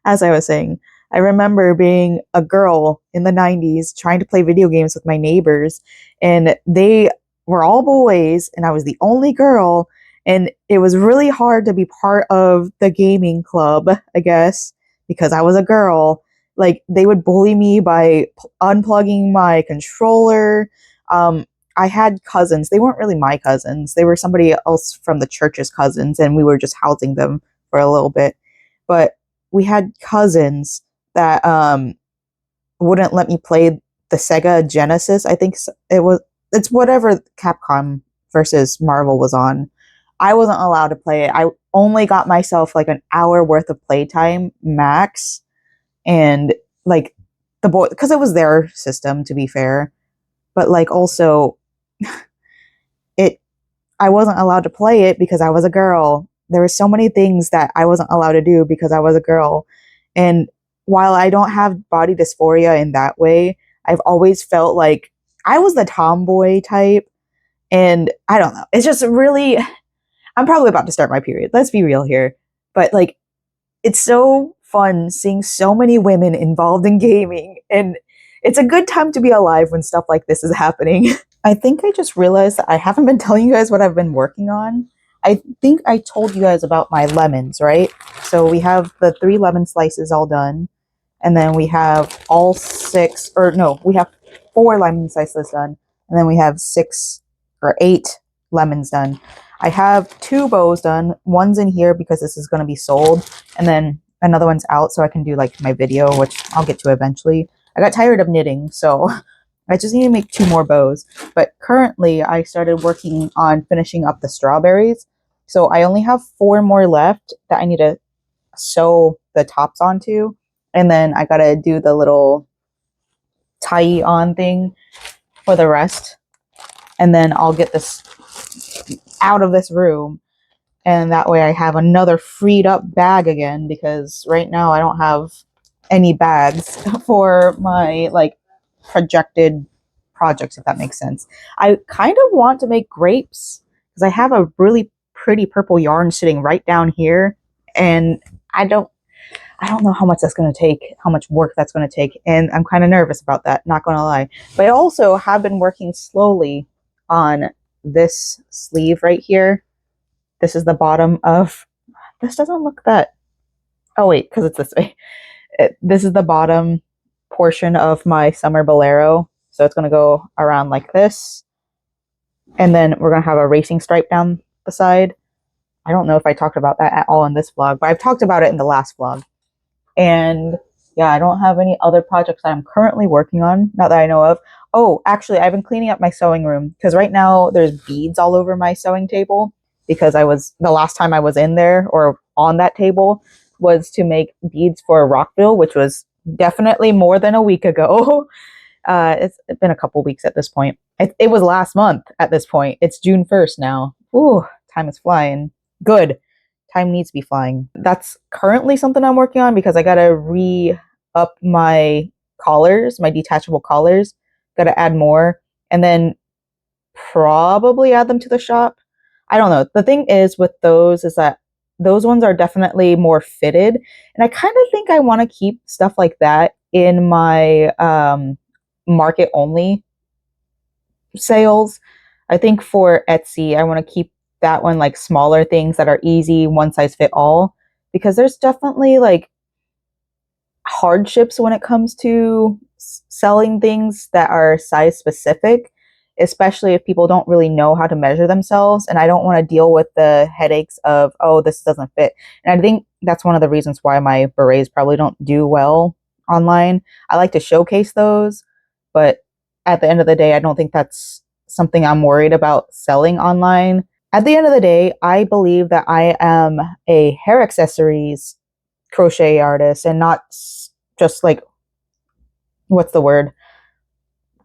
as I was saying, I remember being a girl in the 90s trying to play video games with my neighbors, and they were all boys, and I was the only girl. And it was really hard to be part of the gaming club, I guess, because I was a girl. Like, they would bully me by unplugging my controller. I had cousins. They weren't really my cousins, they were somebody else from the church's cousins, and we were just housing them for a little bit. But we had cousins that wouldn't let me play the Sega Genesis. I think it's whatever Capcom versus Marvel was on. I wasn't allowed to play it. I only got myself like an hour worth of playtime max, and like the boy, because it was their system, to be fair. But like also, it I wasn't allowed to play it because I was a girl. There were so many things that I wasn't allowed to do because I was a girl. And while I don't have body dysphoria in that way, I've always felt like I was the tomboy type. And I don't know. It's just really, I'm probably about to start my period. Let's be real here. But like, it's so fun seeing so many women involved in gaming. And it's a good time to be alive when stuff like this is happening. I think I just realized that I haven't been telling you guys what I've been working on. I think I told you guys about my lemons, right? So we have the 3 lemon slices all done. And then we have all 6, or no, we have 4 lemon slices done. And then we have 6 or 8 lemons done. I have 2 bows done. One's in here because this is going to be sold. And then another one's out so I can do like my video, which I'll get to eventually. I got tired of knitting, so I just need to make 2 more bows. But currently, I started working on finishing up the strawberries. So I only have 4 more left that I need to sew the tops onto. And then I gotta do the little tie on thing for the rest. And then I'll get this out of this room. And that way I have another freed up bag again, because right now I don't have any bags for my like projected projects, if that makes sense. I kind of want to make grapes because I have a really pretty purple yarn sitting right down here, and I don't know how much that's going to take, how much work that's going to take, and I'm kind of nervous about that, not going to lie. But I also have been working slowly on this sleeve right here. This is the bottom of, this doesn't look that, oh wait, because it's this way. This is the bottom portion of my summer bolero. So it's going to go around like this. And then we're going to have a racing stripe down the side. I don't know if I talked about that at all in this vlog, but I've talked about it in the last vlog. And yeah, I don't have any other projects that I'm currently working on, not that I know of. Oh, actually, I've been cleaning up my sewing room because right now there's beads all over my sewing table, because the last time I was in there or on that table was to make beads for Rockville, which was definitely more than a week ago. It's been a couple weeks at this point. It was last month at this point. It's June 1st now. Ooh, time is flying. Good. Time needs to be flying. That's currently something I'm working on because I gotta re-up my collars, my detachable collars. Gotta add more. And then probably add them to the shop. I don't know. The thing is with those is that those ones are definitely more fitted. And I kind of think I want to keep stuff like that in my market only sales. I think for Etsy, I want to keep that one like smaller things that are easy, one size fit all, because there's definitely like hardships when it comes to selling things that are size specific, especially if people don't really know how to measure themselves. And I don't want to deal with the headaches of, oh, this doesn't fit. And I think that's one of the reasons why my berets probably don't do well online. I like to showcase those, but at the end of the day, I don't think that's something I'm worried about selling online. At the end of the day, I believe that I am a hair accessories crochet artist and not just like, what's the word?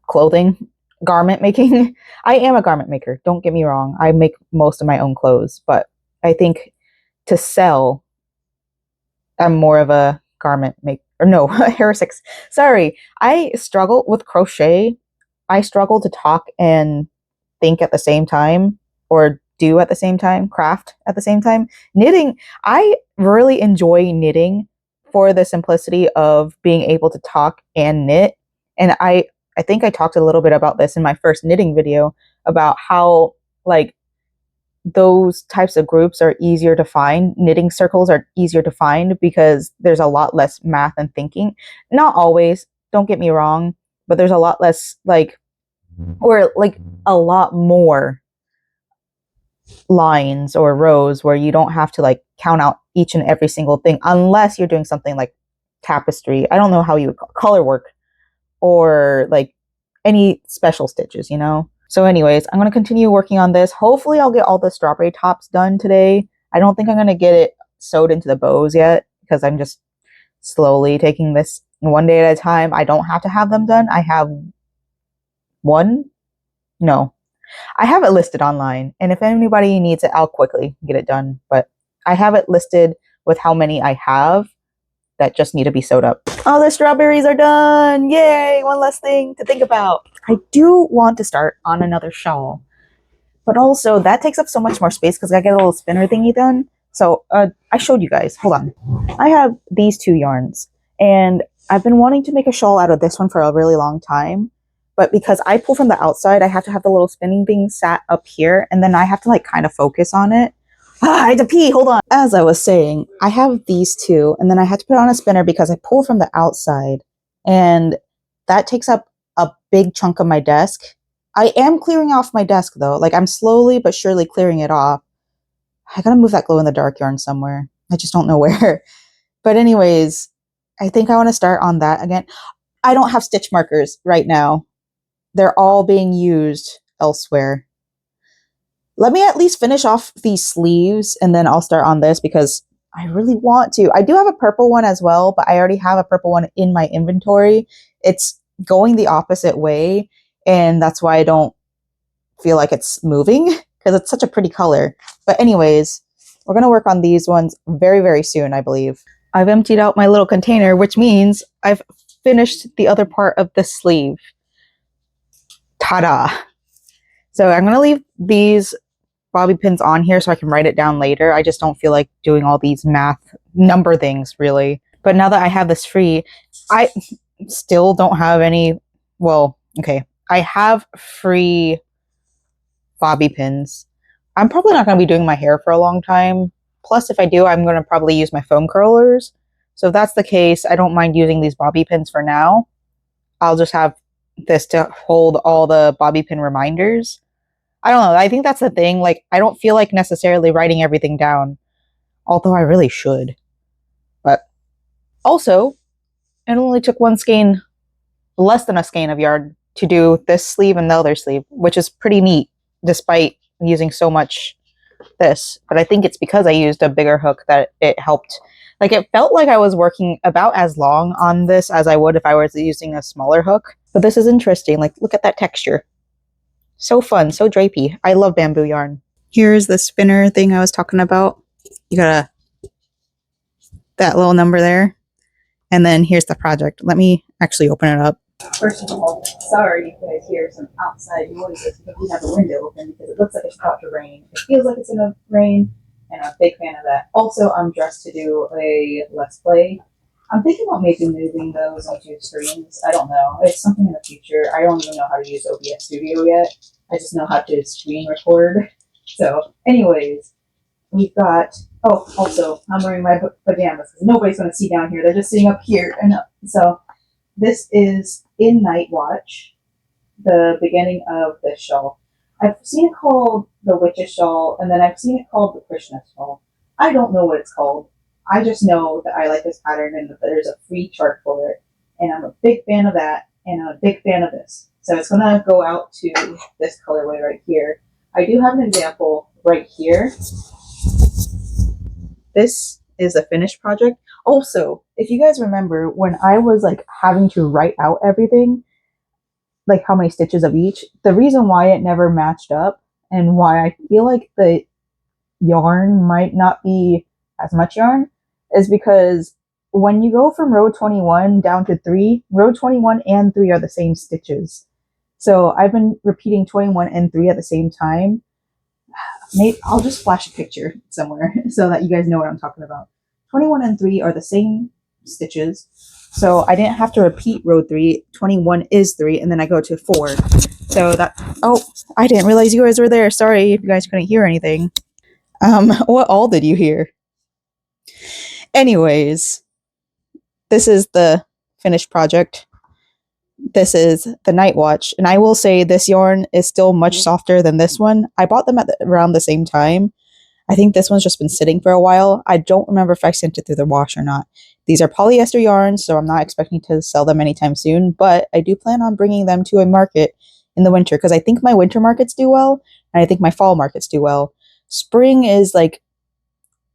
Clothing, garment making. I am a garment maker. Don't get me wrong. I make most of my own clothes, but I think to sell, I'm more of a garment make or no, hair sex. Sorry. I struggle with crochet. I struggle to talk and think at the same time or do at the same time, craft at the same time. Knitting, I really enjoy knitting for the simplicity of being able to talk and knit. And I think I talked a little bit about this in my first knitting video about how like those types of groups are easier to find. Knitting circles are easier to find because there's a lot less math and thinking. Not always, don't get me wrong, but there's a lot less like, or like a lot more lines or rows where you don't have to like count out each and every single thing unless you're doing something like tapestry. I don't know how you would call color work or like any special stitches, you know? So anyways, I'm going to continue working on this. Hopefully I'll get all the strawberry tops done today. I don't think I'm going to get it sewed into the bows yet because I'm just slowly taking this one day at a time. I don't have to have them done. I have one. No, I have it listed online, and if anybody needs it, I'll quickly get it done. But I have it listed with how many I have that just need to be sewed up. All the strawberries are done! Yay! One less thing to think about. I do want to start on another shawl, but also that takes up so much more space because I get a little spinner thingy done. So I showed you guys. Hold on. I have these two yarns, and I've been wanting to make a shawl out of this one for a really long time. But because I pull from the outside, I have to have the little spinning thing sat up here, and then I have to like kind of focus on it. I had to pee, hold on. As I was saying, I have these two, and then I had to put on a spinner because I pull from the outside, and that takes up a big chunk of my desk. I am clearing off my desk though. Like I'm slowly but surely clearing it off. I gotta move that glow in the dark yarn somewhere. I just don't know where. But anyways, I think I want to start on that again. I don't have stitch markers right now. They're all being used elsewhere. Let me at least finish off these sleeves and then I'll start on this because I really want to. I do have a purple one as well, but I already have a purple one in my inventory. It's going the opposite way, and that's why I don't feel like it's moving because it's such a pretty color. But anyways, we're going to work on these ones very, very soon, I believe. I've emptied out my little container, which means I've finished the other part of the sleeve. Ta-da! So I'm going to leave these bobby pins on here so I can write it down later. I just don't feel like doing all these math number things, really. But now that I have this free, I still don't have any, well, okay. I have free bobby pins. I'm probably not going to be doing my hair for a long time. Plus, if I do, I'm going to probably use my foam curlers. So if that's the case, I don't mind using these bobby pins for now. I'll just have this to hold all the bobby pin reminders. I don't know. I think that's the thing. Like, I don't feel like necessarily writing everything down, although I really should. But also, it only took one skein, less than a skein of yarn to do this sleeve and the other sleeve, which is pretty neat, despite using so much this. But I think it's because I used a bigger hook that it helped. Like, it felt like I was working about as long on this as I would if I was using a smaller hook. But this is interesting. Like, look at that texture. So fun, so drapey. I love bamboo yarn. Here's the spinner thing I was talking about. You got that little number there. And then here's the project. Let me actually open it up. First of all, sorry you guys hear some outside noises because we have the window open because it looks like it's about to rain. It feels like it's gonna rain, and I'm a big fan of that. Also, I'm dressed to do a Let's Play. I'm thinking about maybe moving those onto screens. I don't know. It's something in the future. I don't even know how to use OBS Studio yet. I just know how to screen record. So, anyways, we've got. Oh, also, I'm wearing my pajamas because nobody's going to see down here. They're just sitting up here. And so, this is in Night Watch, the beginning of this shawl. I've seen it called the Witch's Shawl, and then I've seen it called the Krishna Shawl. I don't know what it's called. I just know that I like this pattern and that there's a free chart for it. And I'm a big fan of that, and I'm a big fan of this. So it's gonna go out to this colorway right here. I do have an example right here. This is a finished project. Also, if you guys remember when I was like having to write out everything, like how many stitches of each, the reason why it never matched up and why I feel like the yarn might not be as much yarn is because when you go from row 21 down to 3, row 21 and 3 are the same stitches. So I've been repeating 21 and 3 at the same time. Maybe I'll just flash a picture somewhere so that you guys know what I'm talking about. 21 and 3 are the same stitches. So I didn't have to repeat row 3. 21 is 3, and then I go to 4. So that, oh, I didn't realize you guys were there. Sorry if you guys couldn't hear anything. What all did you hear? Anyways, this is the finished project. This is the Night Watch, and I will say this yarn is still much softer than this one. I bought them at around the same time. I think this one's just been sitting for a while. I don't remember if I sent it through the wash or not. These are polyester yarns, so I'm not expecting to sell them anytime soon, but I do plan on bringing them to a market in the winter because I think my winter markets do well, and I think my fall markets do well. Spring is like,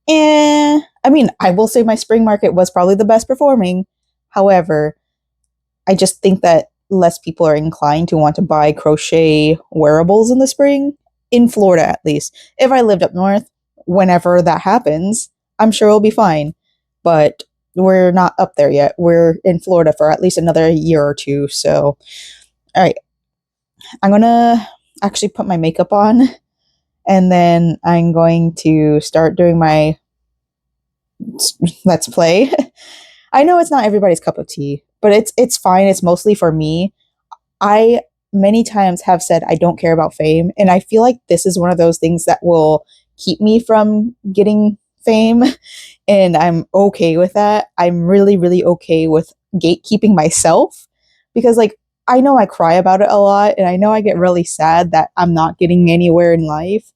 I mean, I will say my spring market was probably the best performing. However, I just think that less people are inclined to want to buy crochet wearables in the spring, in Florida at least. If I lived up north, whenever that happens, I'm sure it'll be fine. But we're not up there yet. We're in Florida for at least another year or two. So, all right. I'm going to actually put my makeup on, and then I'm going to start doing my Let's Play. I know it's not everybody's cup of tea, but it's fine. It's mostly for me. I many times have said I don't care about fame, and I feel like this is one of those things that will keep me from getting fame, and I'm okay with that. I'm really, really okay with gatekeeping myself because, like, I know I cry about it a lot, and I know I get really sad that I'm not getting anywhere in life,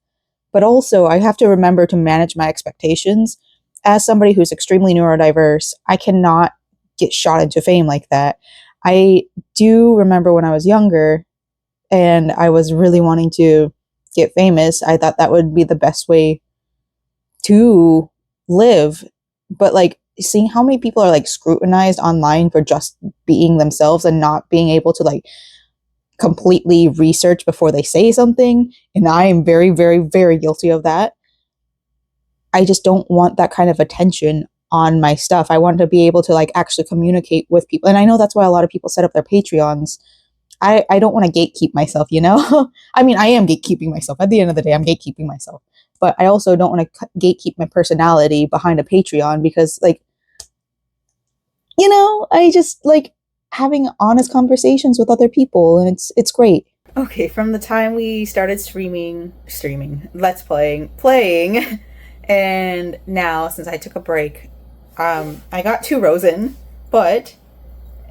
but also I have to remember to manage my expectations. As somebody who's extremely neurodiverse, I cannot get shot into fame like that. I do remember when I was younger and I was really wanting to get famous, I thought that would be the best way to live. But like seeing how many people are like scrutinized online for just being themselves and not being able to like completely research before they say something, and I am very, very, very guilty of that. I just don't want that kind of attention on my stuff. I want to be able to like actually communicate with people. And I know that's why a lot of people set up their Patreons. I don't want to gatekeep myself, you know? I mean, I am gatekeeping myself. At the end of the day, I'm gatekeeping myself. But I also don't want to gatekeep my personality behind a Patreon because, like, you know, I just like having honest conversations with other people, and it's great. Okay, from the time we started streaming, Let's playing, and now since I took a break, I got 2 rows in, but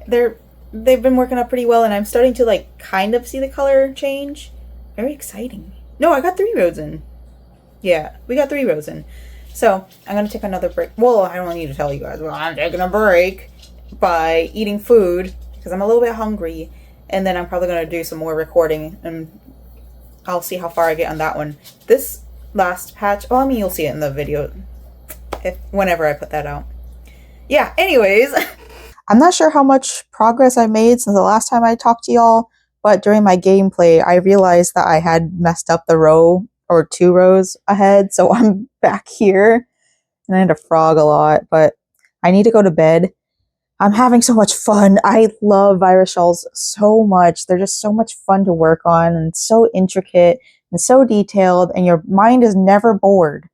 they've been working out pretty well, and I'm starting to like kind of see the color change. Very exciting. No, I got 3 rows in. Yeah, we got 3 rows in. So I'm gonna take another break. Well, I don't need to tell you guys. Well, I'm taking a break by eating food because I'm a little bit hungry, and then I'm probably gonna do some more recording, and I'll see how far I get on that one. This last patch, well, I mean, you'll see it in the video whenever I put that out. Yeah, anyways. I'm not sure how much progress I made since the last time I talked to y'all, but during my gameplay, I realized that I had messed up the row or 2 rows ahead, so I'm back here, and I had to frog a lot, but I need to go to bed. I'm having so much fun. I love virus shawls so much. They're just so much fun to work on and so intricate and so detailed, and your mind is never bored.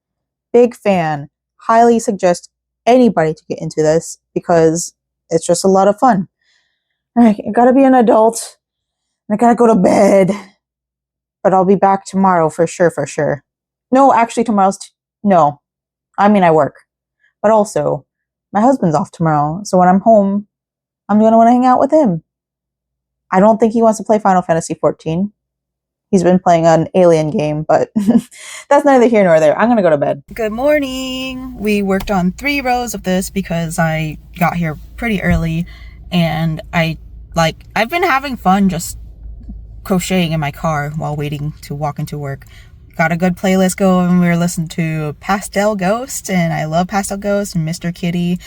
Big fan. Highly suggest anybody to get into this because it's just a lot of fun. All right, I gotta be an adult, and I gotta go to bed. But I'll be back tomorrow for sure. No, actually no. I mean, I work. But also, my husband's off tomorrow, so when I'm home, I'm gonna want to hang out with him. I don't think he wants to play Final Fantasy XIV. He's been playing an alien game, but that's neither here nor there. I'm gonna go to bed. Good morning. We worked on 3 rows of this because I got here pretty early, and I've been having fun just crocheting in my car while waiting to walk into work. Got a good playlist going. We were listening to Pastel Ghost, and I love Pastel Ghost and Mr. Kitty,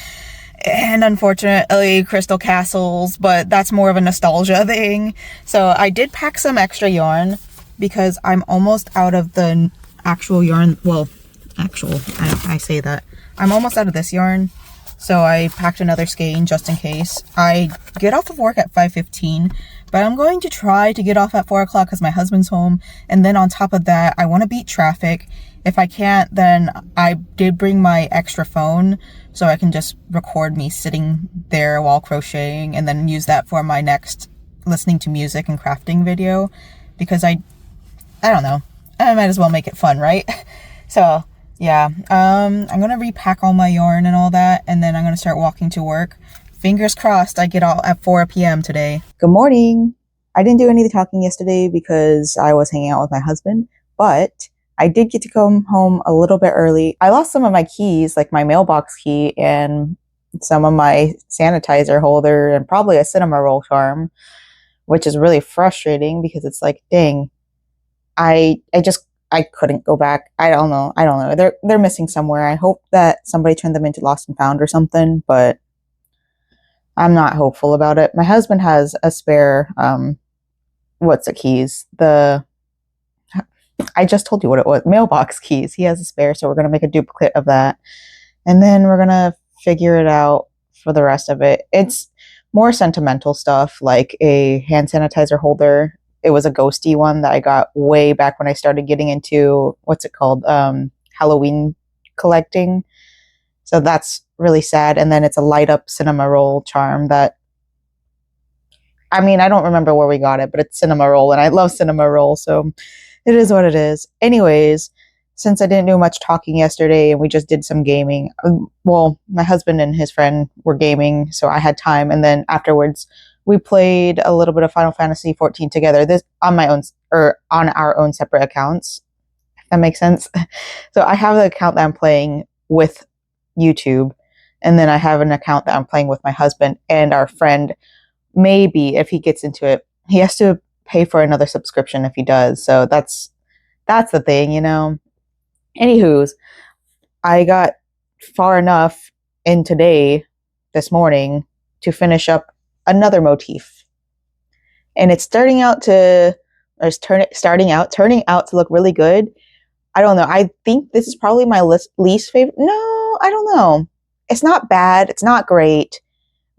and unfortunately Crystal Castles, but that's more of a nostalgia thing. So I did pack some extra yarn because I'm almost out of the actual yarn. Well, I say that. I'm almost out of this yarn. So I packed another skein just in case. I get off of work at 5:15, but I'm going to try to get off at 4 o'clock because my husband's home. And then on top of that, I want to beat traffic. If I can't, then I did bring my extra phone so I can just record me sitting there while crocheting and then use that for my next listening to music and crafting video, because I don't know. I might as well make it fun, right? So yeah, I'm gonna repack all my yarn and all that, and then I'm gonna start walking to work. Fingers crossed I get out at 4 p.m. today. Good morning. I didn't do any of the talking yesterday because I was hanging out with my husband, but I did get to come home a little bit early. I lost some of my keys, like my mailbox key and some of my sanitizer holder and probably a cinema roll charm, which is really frustrating because it's like, dang, I couldn't go back. I don't know. They're missing somewhere. I hope that somebody turned them into lost and found or something, but I'm not hopeful about it. My husband has a spare what's the keys? I just told you what it was. Mailbox keys. He has a spare, so we're going to make a duplicate of that. And then we're going to figure it out for the rest of it. It's more sentimental stuff, like a hand sanitizer holder. It was a ghosty one that I got way back when I started getting into, what's it called? Halloween collecting. So that's really sad. And then it's a light up cinema roll charm that, I mean, I don't remember where we got it, but it's cinema roll and I love cinema roll. So it is what it is. Anyways, since I didn't do much talking yesterday and we just did some gaming, well, my husband and his friend were gaming, so I had time. And then afterwards, we played a little bit of Final Fantasy 14 together. This on my own, or on our own separate accounts, if that makes sense. So I have the account that I'm playing with YouTube, and then I have an account that I'm playing with my husband and our friend. Maybe if he gets into it, he has to pay for another subscription if he does. So that's the thing, you know. Anywho's, I got far enough in today, this morning, to finish up another motif, and it's turning out to look really good. I don't know. I think this is probably my least favorite. No, I don't know. It's not bad. It's not great,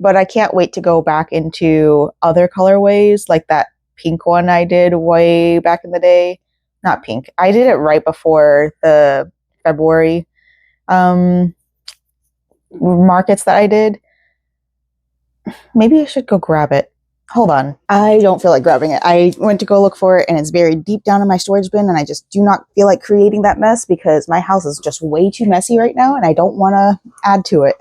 but I can't wait to go back into other colorways, like that pink one I did way back in the day. Not pink. I did it right before the February markets that I did. Maybe I should go grab it. Hold on. I don't feel like grabbing it. I went to go look for it and it's buried deep down in my storage bin, and I just do not feel like creating that mess because my house is just way too messy right now and I don't want to add to it.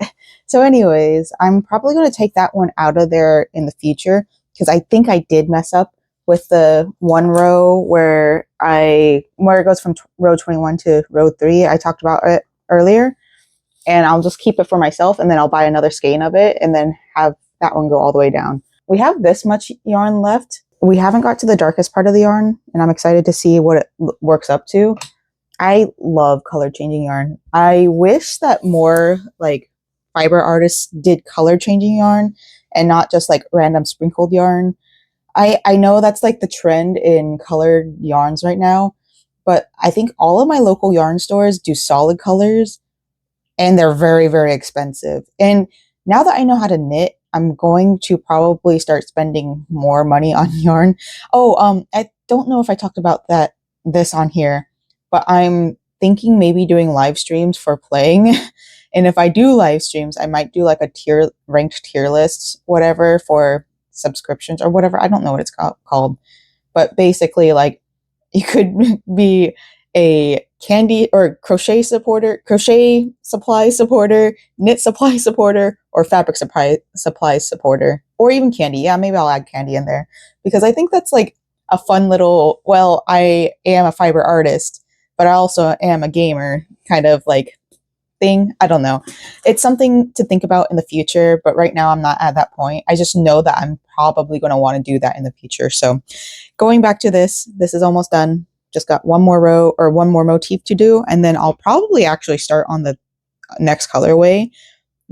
So anyways, I'm probably going to take that one out of there in the future because I think I did mess up with the one row where it goes from row 21 to row 3. I talked about it earlier, and I'll just keep it for myself, and then I'll buy another skein of it and then have that one go all the way down. We have this much yarn left. We haven't got to the darkest part of the yarn, and I'm excited to see what it works up to. I love color changing yarn. I wish that more like fiber artists did color changing yarn and not just like random sprinkled yarn. I know that's like the trend in colored yarns right now, but I think all of my local yarn stores do solid colors, and they're very, very expensive. And now that I know how to knit, I'm going to probably start spending more money on yarn. Oh, I don't know if I talked about this on here, but I'm thinking maybe doing live streams for playing. And if I do live streams, I might do like a ranked tier lists, whatever, for subscriptions or whatever. I don't know what it's called, but basically, like, you could be a candy or crochet supply supporter, knit supply supporter, or fabric supply supporter, or even candy. Yeah, maybe I'll add candy in there because I think that's like a fun little, well, I am a fiber artist, but I also am a gamer kind of like thing. I don't know. It's something to think about in the future, but right now I'm not at that point. I just know that I'm probably going to want to do that in the future. So going back to this is almost done. Just got one more row or one more motif to do, and then I'll probably actually start on the next colorway,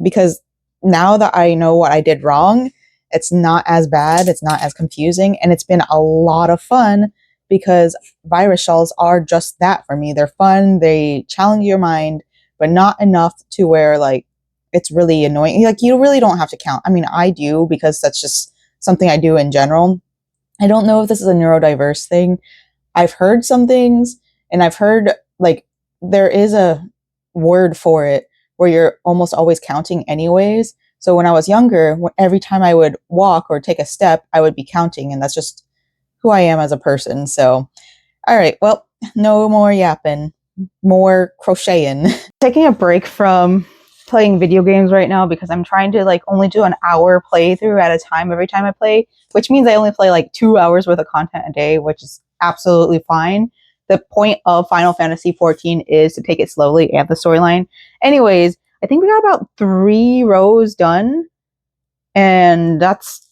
because now that I know what I did wrong, it's not as bad, it's not as confusing, and it's been a lot of fun because virus shawls are just that for me. They're fun, they challenge your mind, but not enough to where like it's really annoying. Like you really don't have to count. I mean, I do because that's just something I do in general. I don't know if this is a neurodiverse thing. I've heard some things, and I've heard like there is a word for it where you're almost always counting anyways. So when I was younger, every time I would walk or take a step, I would be counting, and that's just who I am as a person. So, all right, well, no more yapping, more crocheting. Taking a break from playing video games right now because I'm trying to like only do an hour playthrough at a time every time I play, which means I only play like 2 hours worth of content a day, which is absolutely fine. The point of Final Fantasy 14 is to take it slowly and the storyline. Anyways, I think we got about 3 rows done, and that's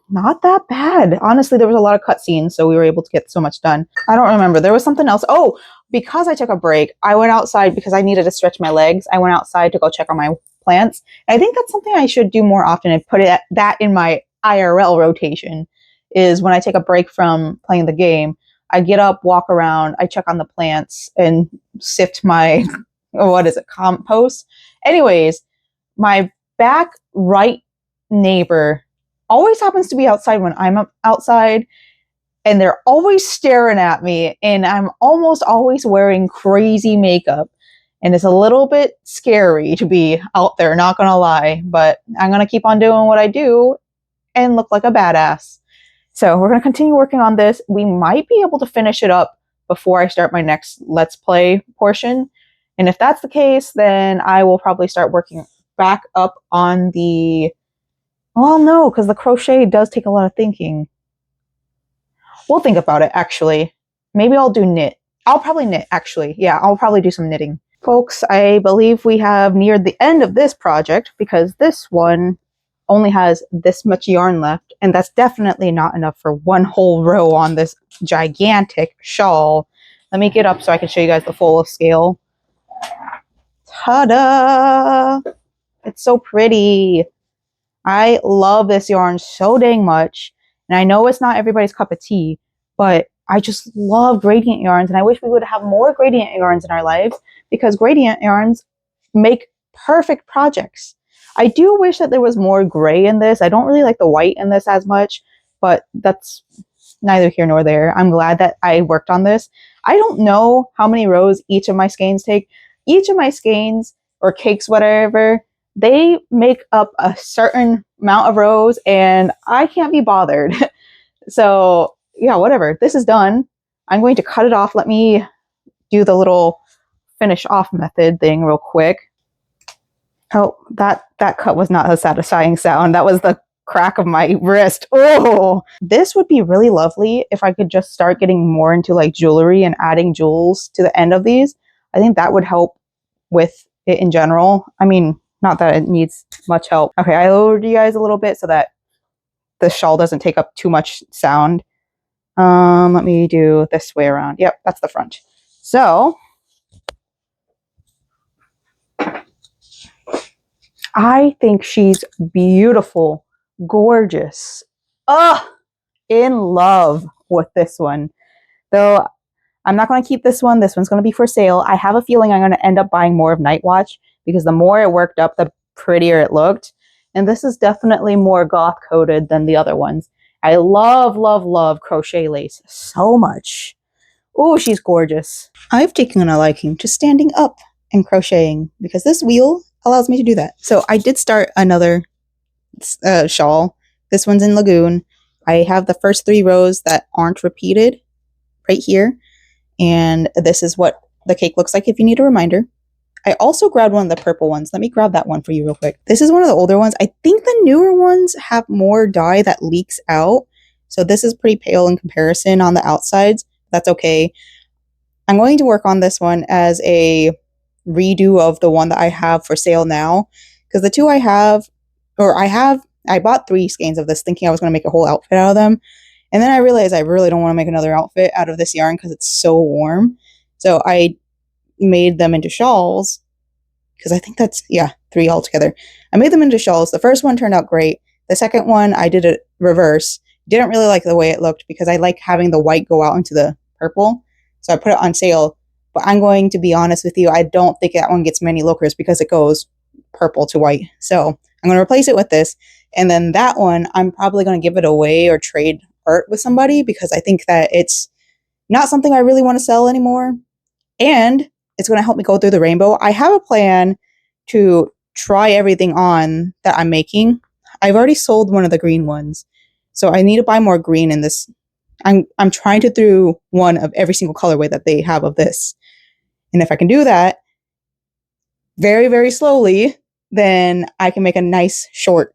not that bad. Honestly, there was a lot of cutscenes, so we were able to get so much done. I don't remember. There was something else. Oh, because I took a break, I went outside because I needed to stretch my legs. I went outside to go check on my plants. And I think that's something I should do more often and put that in my IRL rotation, is when I take a break from playing the game, I get up, walk around, I check on the plants and sift my, what is it, compost? Anyways, my back right neighbor always happens to be outside when I'm outside, and they're always staring at me, and I'm almost always wearing crazy makeup, and it's a little bit scary to be out there, not gonna lie, but I'm gonna keep on doing what I do and look like a badass. So we're gonna continue working on this. We might be able to finish it up before I start my next Let's Play portion, and if that's the case, then I will probably start working back up on the, well, no, because the crochet does take a lot of thinking. We'll think about it, actually. Maybe I'll do knit. I'll probably knit, actually. Yeah, I'll probably do some knitting. Folks, I believe we have neared the end of this project because this one only has this much yarn left, and that's definitely not enough for one whole row on this gigantic shawl. Let me get up so I can show you guys the full scale. Ta-da! It's so pretty. I love this yarn so dang much, and I know it's not everybody's cup of tea, but I just love gradient yarns, and I wish we would have more gradient yarns in our lives because gradient yarns make perfect projects. I do wish that there was more gray in this. I don't really like the white in this as much, but that's neither here nor there. I'm glad that I worked on this. I don't know how many rows each of my skeins take. Each of my skeins or cakes, whatever, they make up a certain amount of rows, and I can't be bothered. So yeah, whatever. This is done. I'm going to cut it off. Let me do the little finish off method thing real quick. Oh, that cut was not a satisfying sound. That was the crack of my wrist. Oh, this would be really lovely if I could just start getting more into like jewelry and adding jewels to the end of these. I think that would help with it in general. I mean, not that it needs much help. Okay, I lowered you guys a little bit so that the shawl doesn't take up too much sound. Let me do this way around. Yep, that's the front. So I think she's beautiful, gorgeous. Ugh, in love with this one. Though I'm not going to keep this one. This one's going to be for sale. I have a feeling I'm going to end up buying more of Night Watch because the more it worked up, the prettier it looked. And this is definitely more goth coated than the other ones. I love, love, love crochet lace so much. Oh, she's gorgeous. I've taken a liking to standing up and crocheting because this wheel allows me to do that. So I did start another shawl. This one's in Lagoon. I have the first 3 rows that aren't repeated right here. And this is what the cake looks like if you need a reminder. I also grabbed one of the purple ones. Let me grab that one for you real quick. This is one of the older ones. I think the newer ones have more dye that leaks out. So this is pretty pale in comparison on the outsides. That's okay. I'm going to work on this one as a redo of the one that I have for sale now. Because the two I bought 3 skeins of this thinking I was going to make a whole outfit out of them. And then I realized I really don't want to make another outfit out of this yarn because it's so warm. So I made them into shawls because I think that's, 3 altogether. I made them into shawls. The first one turned out great. The second one, I did it reverse. Didn't really like the way it looked because I like having the white go out into the purple. So I put it on sale. But I'm going to be honest with you, I don't think that one gets many lookers because it goes purple to white. So I'm going to replace it with this. And then that one, I'm probably going to give it away or trade art with somebody because I think that it's not something I really want to sell anymore. And it's going to help me go through the rainbow. I have a plan to try everything on that I'm making. I've already sold one of the green ones. So I need to buy more green in this. I'm trying to do one of every single colorway that they have of this. And if I can do that very, very slowly, then I can make a nice short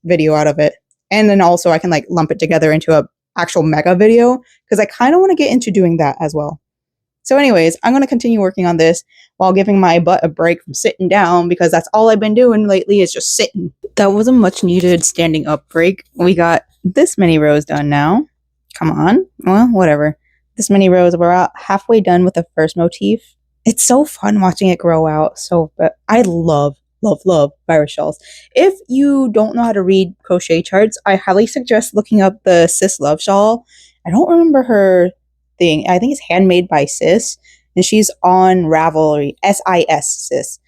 video out of it. And then also I can like lump it together into a actual mega video because I kind of want to get into doing that as well. So anyways, I'm going to continue working on this while giving my butt a break from sitting down because that's all I've been doing lately is just sitting. That was a much needed standing up break. We got this many rows done now. Come on. Well, whatever. This many rows. We're about halfway done with the first motif. It's so fun watching it grow out. But I love virus shawls. If you don't know how to read crochet charts, I highly suggest looking up the Sis Love shawl. I don't remember her thing. I think it's handmade by Sis, and she's on Ravelry. Sis.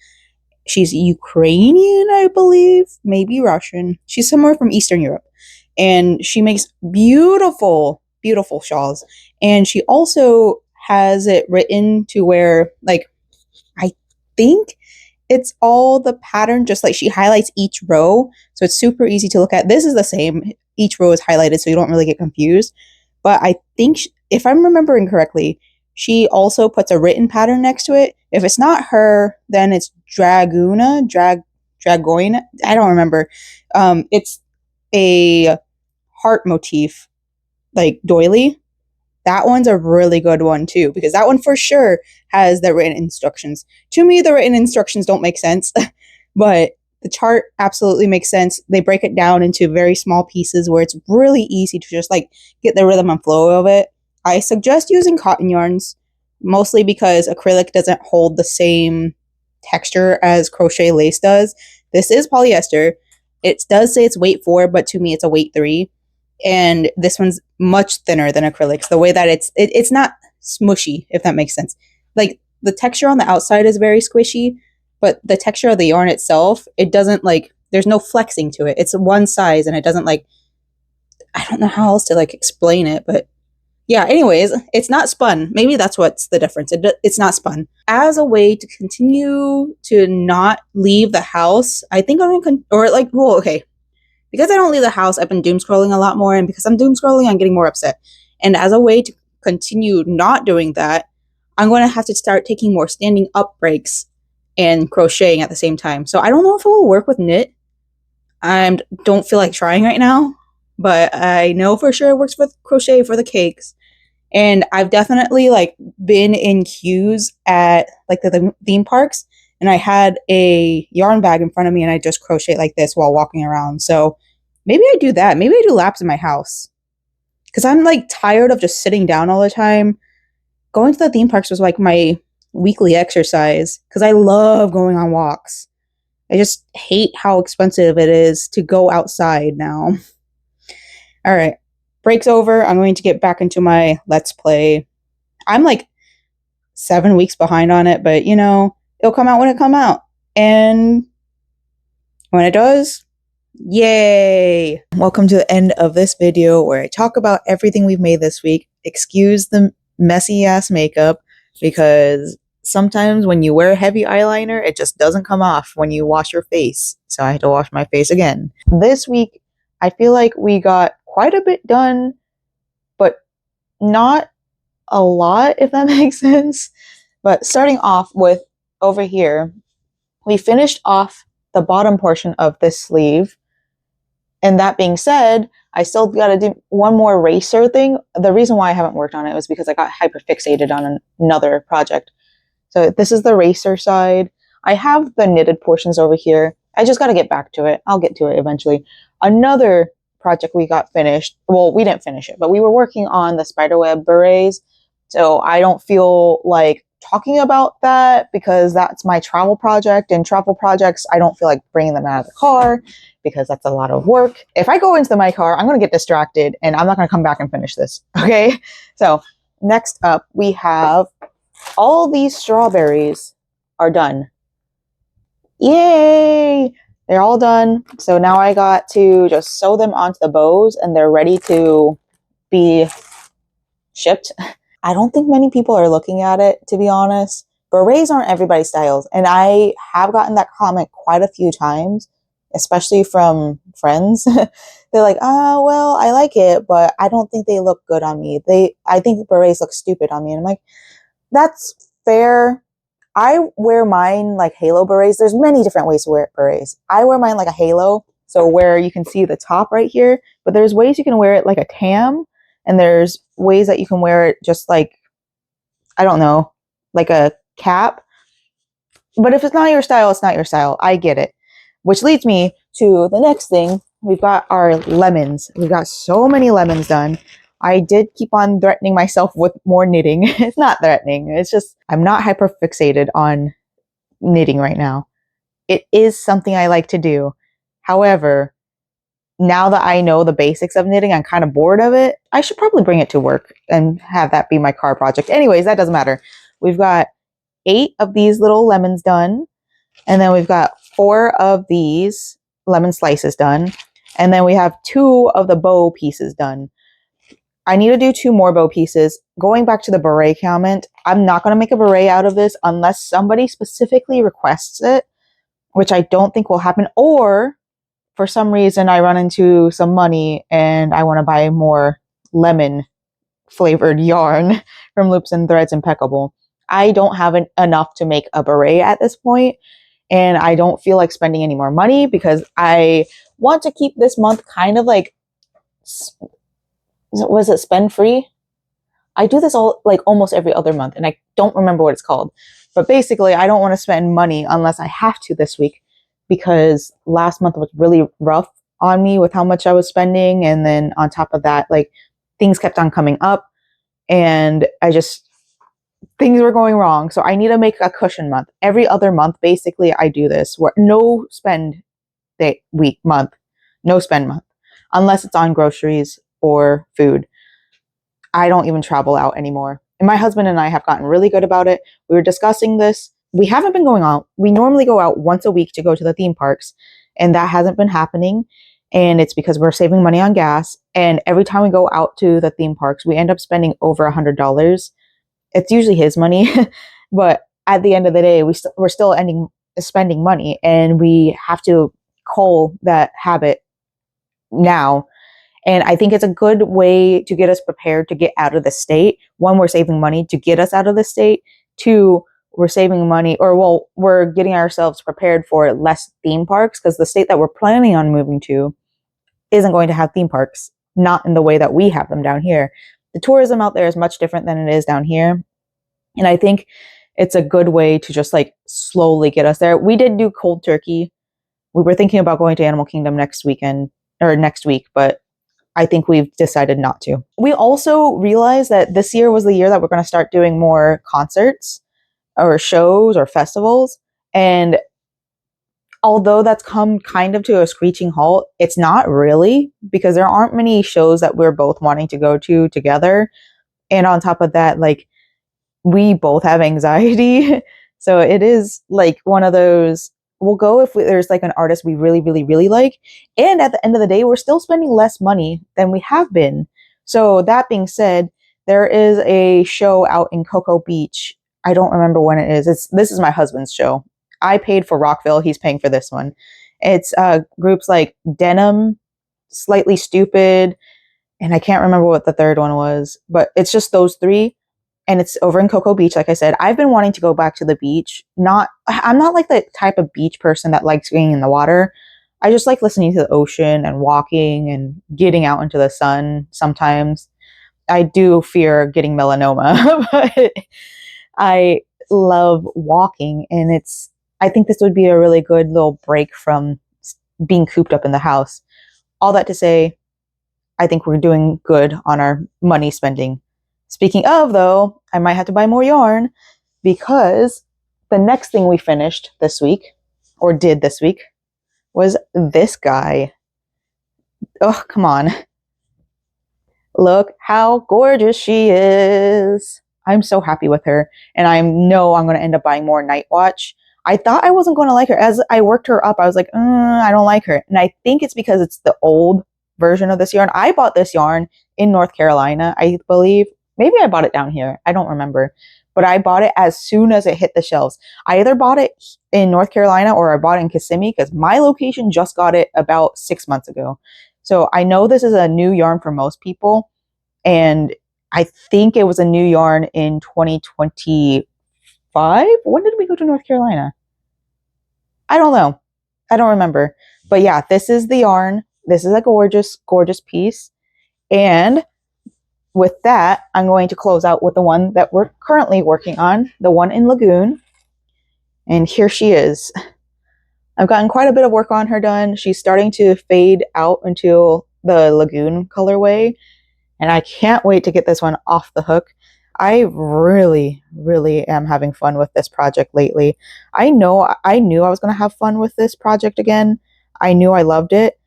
She's Ukrainian, I believe, maybe Russian. She's somewhere from Eastern Europe, and she makes beautiful shawls. And she also has it written to where, like, I think it's all the pattern, just like she highlights each row, so it's super easy to look at. This is the same. Each row is highlighted, so you don't really get confused. But I think, if I'm remembering correctly, she also puts a written pattern next to it. If it's not her, then it's Dragoina. I don't remember. It's a heart motif, like doily. That one's a really good one too, because that one for sure has the written instructions. To me, the written instructions don't make sense, but the chart absolutely makes sense. They break it down into very small pieces where it's really easy to just like get the rhythm and flow of it. I suggest using cotton yarns, mostly because acrylic doesn't hold the same texture as crochet lace does. This is polyester. It does say it's weight 4, but to me it's a weight 3. And this one's much thinner than acrylics. The way that it's not smushy, if that makes sense. Like the texture on the outside is very squishy, but the texture of the yarn itself, it doesn't like, there's no flexing to it. It's one size and it doesn't like, I don't know how else to like explain it, but yeah, anyways, it's not spun. Maybe that's what's the difference. It's not spun. As a way to continue to not leave the house, I think okay. Because I don't leave the house, I've been doom scrolling a lot more, and because I'm doom scrolling, I'm getting more upset. And as a way to continue not doing that, I'm going to have to start taking more standing up breaks and crocheting at the same time. So I don't know if it will work with knit. I don't feel like trying right now, but I know for sure it works with crochet for the cakes. And I've definitely like been in queues at like the theme parks, and I had a yarn bag in front of me and I just crochet like this while walking around. So maybe I do that. Maybe I do laps in my house because I'm like tired of just sitting down all the time. Going to the theme parks was like my weekly exercise because I love going on walks. I just hate how expensive it is to go outside now. All right, break's over. I'm going to get back into my Let's Play. I'm like 7 weeks behind on it, but you know, it'll come out when it come out. And when it does, yay! Welcome to the end of this video where I talk about everything we've made this week. Excuse the messy ass makeup because sometimes when you wear heavy eyeliner, it just doesn't come off when you wash your face. So I had to wash my face again. This week, I feel like we got quite a bit done, but not a lot, if that makes sense. But starting off with over here, we finished off the bottom portion of this sleeve. And that being said, I still got to do one more racer thing. The reason why I haven't worked on it was because I got hyperfixated on another project. So this is the racer side. I have the knitted portions over here. I just got to get back to it. I'll get to it eventually. Another project we got finished. Well, we didn't finish it, but we were working on the spiderweb berets. So I don't feel like talking about that because that's my travel project, and travel projects, I don't feel like bringing them out of the car because that's a lot of work. If I go into my car, I'm going to get distracted and I'm not going to come back and finish this. Okay. So next up, we have all these strawberries are done. Yay! They're all done. So now I got to just sew them onto the bows and they're ready to be shipped. I don't think many people are looking at it, to be honest. Berets aren't everybody's styles. And I have gotten that comment quite a few times, especially from friends. They're like, oh, well, I like it, but I don't think they look good on me. I think berets look stupid on me. And I'm like, that's fair. I wear mine like halo berets. There's many different ways to wear berets. I wear mine like a halo, so where you can see the top right here, but there's ways you can wear it like a tam, and there's ways that you can wear it just like, I don't know, like a cap. But if it's not your style, it's not your style. I get it. Which leads me to the next thing. We've got our lemons. We've got so many lemons done. I did keep on threatening myself with more knitting. It's not threatening. It's just, I'm not hyper fixated on knitting right now. It is something I like to do. However, now that I know the basics of knitting, I'm kind of bored of it. I should probably bring it to work and have that be my car project. Anyways, that doesn't matter. We've got 8 of these little lemons done. And then we've got 4 of these lemon slices done. And then we have 2 of the bow pieces done. I need to do 2 more bow pieces. Going back to the beret comment, I'm not going to make a beret out of this unless somebody specifically requests it, which I don't think will happen. Or for some reason I run into some money and I want to buy more lemon flavored yarn from Loops and Threads Impeccable. I don't have enough to make a beret at this point, and I don't feel like spending any more money because I want to keep this month kind of like, was it spend free? I do this all like almost every other month and I don't remember what it's called. But basically, I don't want to spend money unless I have to this week because last month was really rough on me with how much I was spending. And then on top of that, like things kept on coming up and things were going wrong. So I need to make a cushion month. Every other month, basically, I do this where no spend day, week, month, no spend month, unless it's on groceries or food. I don't even travel out anymore. And my husband and I have gotten really good about it. We were discussing this. We haven't been going out. We normally go out once a week to go to the theme parks, and that hasn't been happening. And it's because we're saving money on gas. And every time we go out to the theme parks, we end up spending over $100. It's usually his money, but at the end of the day, we're still spending money, and we have to cull that habit now. And I think it's a good way to get us prepared to get out of the state. 1, we're saving money to get us out of the state. 2, we're saving money, or well, we're getting ourselves prepared for less theme parks because the state that we're planning on moving to isn't going to have theme parks, not in the way that we have them down here. The tourism out there is much different than it is down here. And I think it's a good way to just like slowly get us there. We did do cold turkey. We were thinking about going to Animal Kingdom next week, but I think we've decided not to. We also realized that this year was the year that we're going to start doing more concerts or shows or festivals. And although that's come kind of to a screeching halt, it's not really because there aren't many shows that we're both wanting to go to together. And on top of that, like we both have anxiety. So it is like one of those, we'll go if there's like an artist we really, really, really like. And at the end of the day, we're still spending less money than we have been. So that being said, there is a show out in Cocoa Beach. I don't remember when it is. This is my husband's show. I paid for Rockville. He's paying for this one. It's groups like Denim, Slightly Stupid, and I can't remember what the third one was, but it's just those 3. And it's over in Cocoa Beach. Like I said, I've been wanting to go back to the beach. I'm not like the type of beach person that likes being in the water. I just like listening to the ocean and walking and getting out into the sun sometimes. I do fear getting melanoma, but love walking, and I think this would be a really good little break from being cooped up in the house. All that to say, I think we're doing good on our money spending. Speaking of, though, I might have to buy more yarn because the next thing we finished this week, or did this week, was this guy. Oh, come on. Look how gorgeous she is. I'm so happy with her. And I know I'm going to end up buying more Night Watch. I thought I wasn't going to like her. As I worked her up, I was like, I don't like her. And I think it's because it's the old version of this yarn. I bought this yarn in North Carolina, I believe. Maybe I bought it down here. I don't remember. But I bought it as soon as it hit the shelves. I either bought it in North Carolina or I bought it in Kissimmee because my location just got it about 6 months ago. So I know this is a new yarn for most people. And I think it was a new yarn in 2025. When did we go to North Carolina? I don't know. I don't remember. But yeah, this is the yarn. This is a gorgeous, gorgeous piece. And with that, I'm going to close out with the one that we're currently working on, the one in Lagoon. And here she is. I've gotten quite a bit of work on her done. She's starting to fade out into the Lagoon colorway. And I can't wait to get this one off the hook. I really, really am having fun with this project lately. I knew I was going to have fun with this project again. I knew I loved it.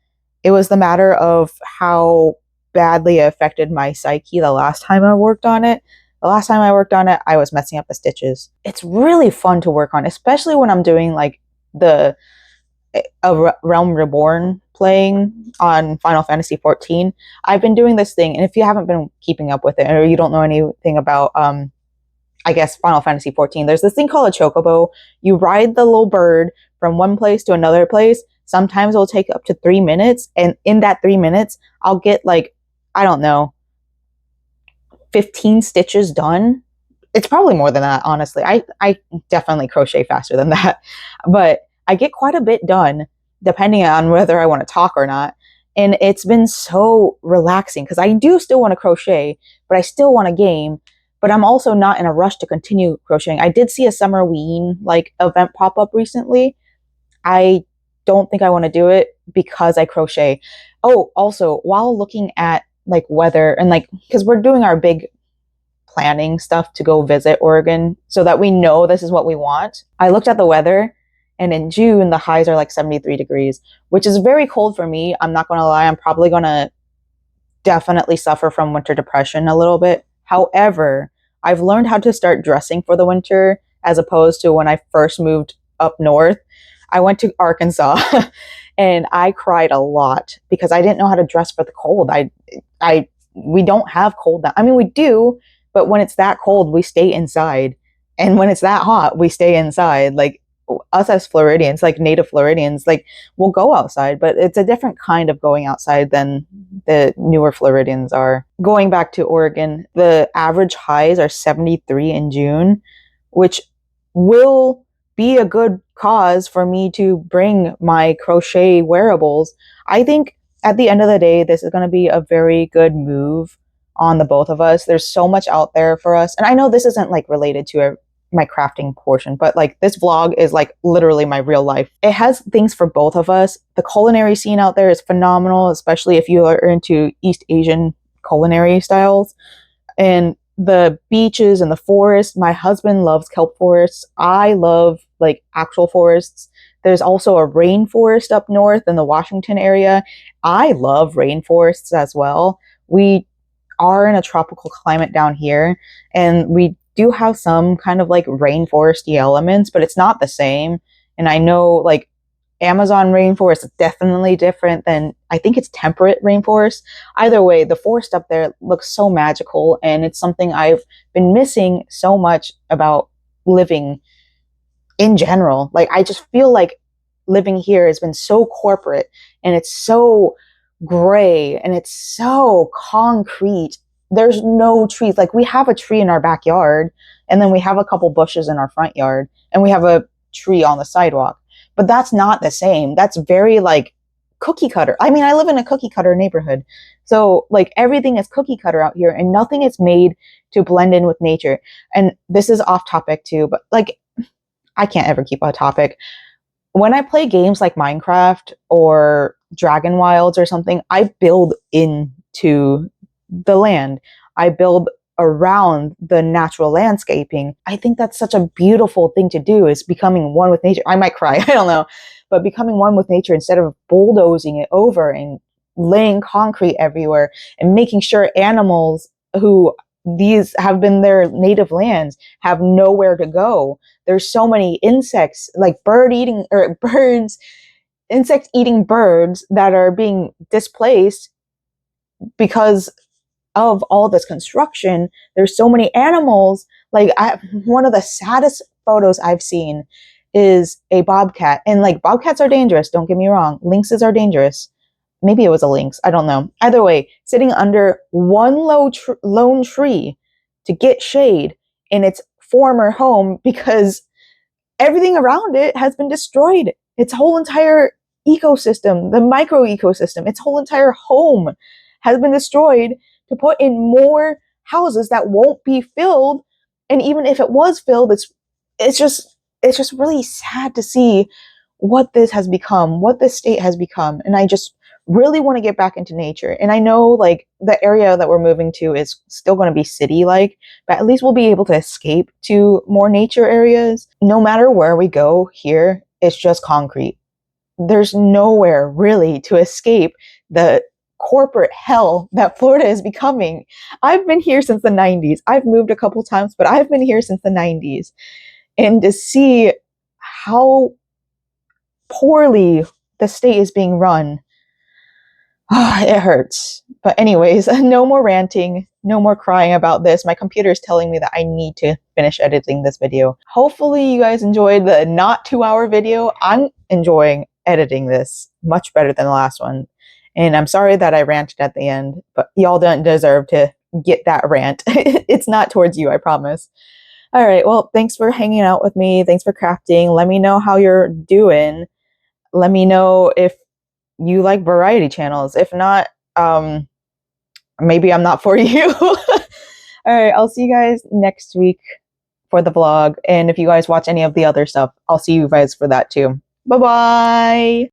It was the matter of how badly it affected my psyche the last time I worked on it. The last time I worked on it, I was messing up the stitches. It's really fun to work on, especially when I'm doing like the Realm Reborn playing on Final Fantasy 14. I've been doing this thing, and if you haven't been keeping up with it, or you don't know anything about I guess Final Fantasy 14, there's this thing called a chocobo. You ride the little bird from one place to another place. Sometimes it'll take up to 3 minutes, and in that 3 minutes I'll get like, I don't know, 15 stitches done. It's probably more than that, honestly. I definitely crochet faster than that, but I get quite a bit done depending on whether I want to talk or not. And it's been so relaxing because I do still want to crochet, but I still want to game, but I'm also not in a rush to continue crocheting. I did see a summer ween like event pop up recently. I don't think I want to do it because I crochet. Oh, also, while looking at like weather and like, because we're doing our big planning stuff to go visit Oregon so that we know this is what we want, I looked at the weather. And in June, the highs are like 73 degrees, which is very cold for me. I'm not going to lie. I'm probably going to definitely suffer from winter depression a little bit. However, I've learned how to start dressing for the winter as opposed to when I first moved up north. I went to Arkansas and I cried a lot because I didn't know how to dress for the cold. We don't have cold. I mean, we do, but when it's that cold, we stay inside. And when it's that hot, we stay inside. Like, us as Floridians, like native Floridians, like we'll go outside, but it's a different kind of going outside than the newer Floridians are. Going back to Oregon, the average highs are 73 in June, which will be a good cause for me to bring my crochet wearables. I think at the end of the day, this is going to be a very good move on the both of us. There's so much out there for us. And I know this isn't like related to my crafting portion, but like this vlog is like literally my real life. It has things for both of us. The culinary scene out there is phenomenal, especially if you are into East Asian culinary styles. And the beaches and the forest. My husband loves kelp forests. I love like actual forests. There's also a rainforest up north in the Washington area. I love rainforests as well. We are in a tropical climate down here, and we do have some kind of like rainforesty elements, but it's not the same. And I know like Amazon rainforest is definitely different than, I think it's temperate rainforest. Either way, the forest up there looks so magical, and it's something I've been missing so much about living in general. Like I just feel like living here has been so corporate, and it's so gray, and it's so concrete. There's no trees. Like we have a tree in our backyard, and then we have a couple bushes in our front yard, and we have a tree on the sidewalk. But that's not the same. That's very like cookie cutter. I mean, I live in a cookie cutter neighborhood. So like everything is cookie cutter out here and nothing is made to blend in with nature. And this is off topic too, but like I can't ever keep a topic. When I play games like Minecraft or Dragon Wilds or something, I build into the land. I build around the natural landscaping. I think that's such a beautiful thing to do, is becoming one with nature. I might cry, I don't know, but becoming one with nature instead of bulldozing it over and laying concrete everywhere and making sure animals who these have been their native lands have nowhere to go. There's so many insects, like insect eating birds that are being displaced because of all this construction. There's so many animals. Like one of the saddest photos I've seen is a bobcat, and like bobcats are dangerous. Don't get me wrong. Lynxes are dangerous. Maybe it was a lynx. I don't know. Either way, sitting under one lone tree to get shade in its former home because everything around it has been destroyed. Its whole entire ecosystem, the micro ecosystem, its whole entire home has been destroyed to put in more houses that won't be filled. And even if it was filled, it's just really sad to see what this has become, what this state has become. And I just really want to get back into nature. And I know like the area that we're moving to is still going to be city-like, but at least we'll be able to escape to more nature areas. No matter where we go here, it's just concrete. There's nowhere really to escape the corporate hell that Florida is becoming. I've been here since the 90s. I've moved a couple times, but I've been here since the 90s. And to see how poorly the state is being run, it hurts. But anyways, no more ranting, no more crying about this. My computer is telling me that I need to finish editing this video. Hopefully you guys enjoyed the not 2-hour video. I'm enjoying editing this much better than the last one. And I'm sorry that I ranted at the end, but y'all don't deserve to get that rant. It's not towards you, I promise. All right, well, thanks for hanging out with me. Thanks for crafting. Let me know how you're doing. Let me know if you like variety channels. If not, maybe I'm not for you. All right, I'll see you guys next week for the vlog. And if you guys watch any of the other stuff, I'll see you guys for that too. Bye-bye.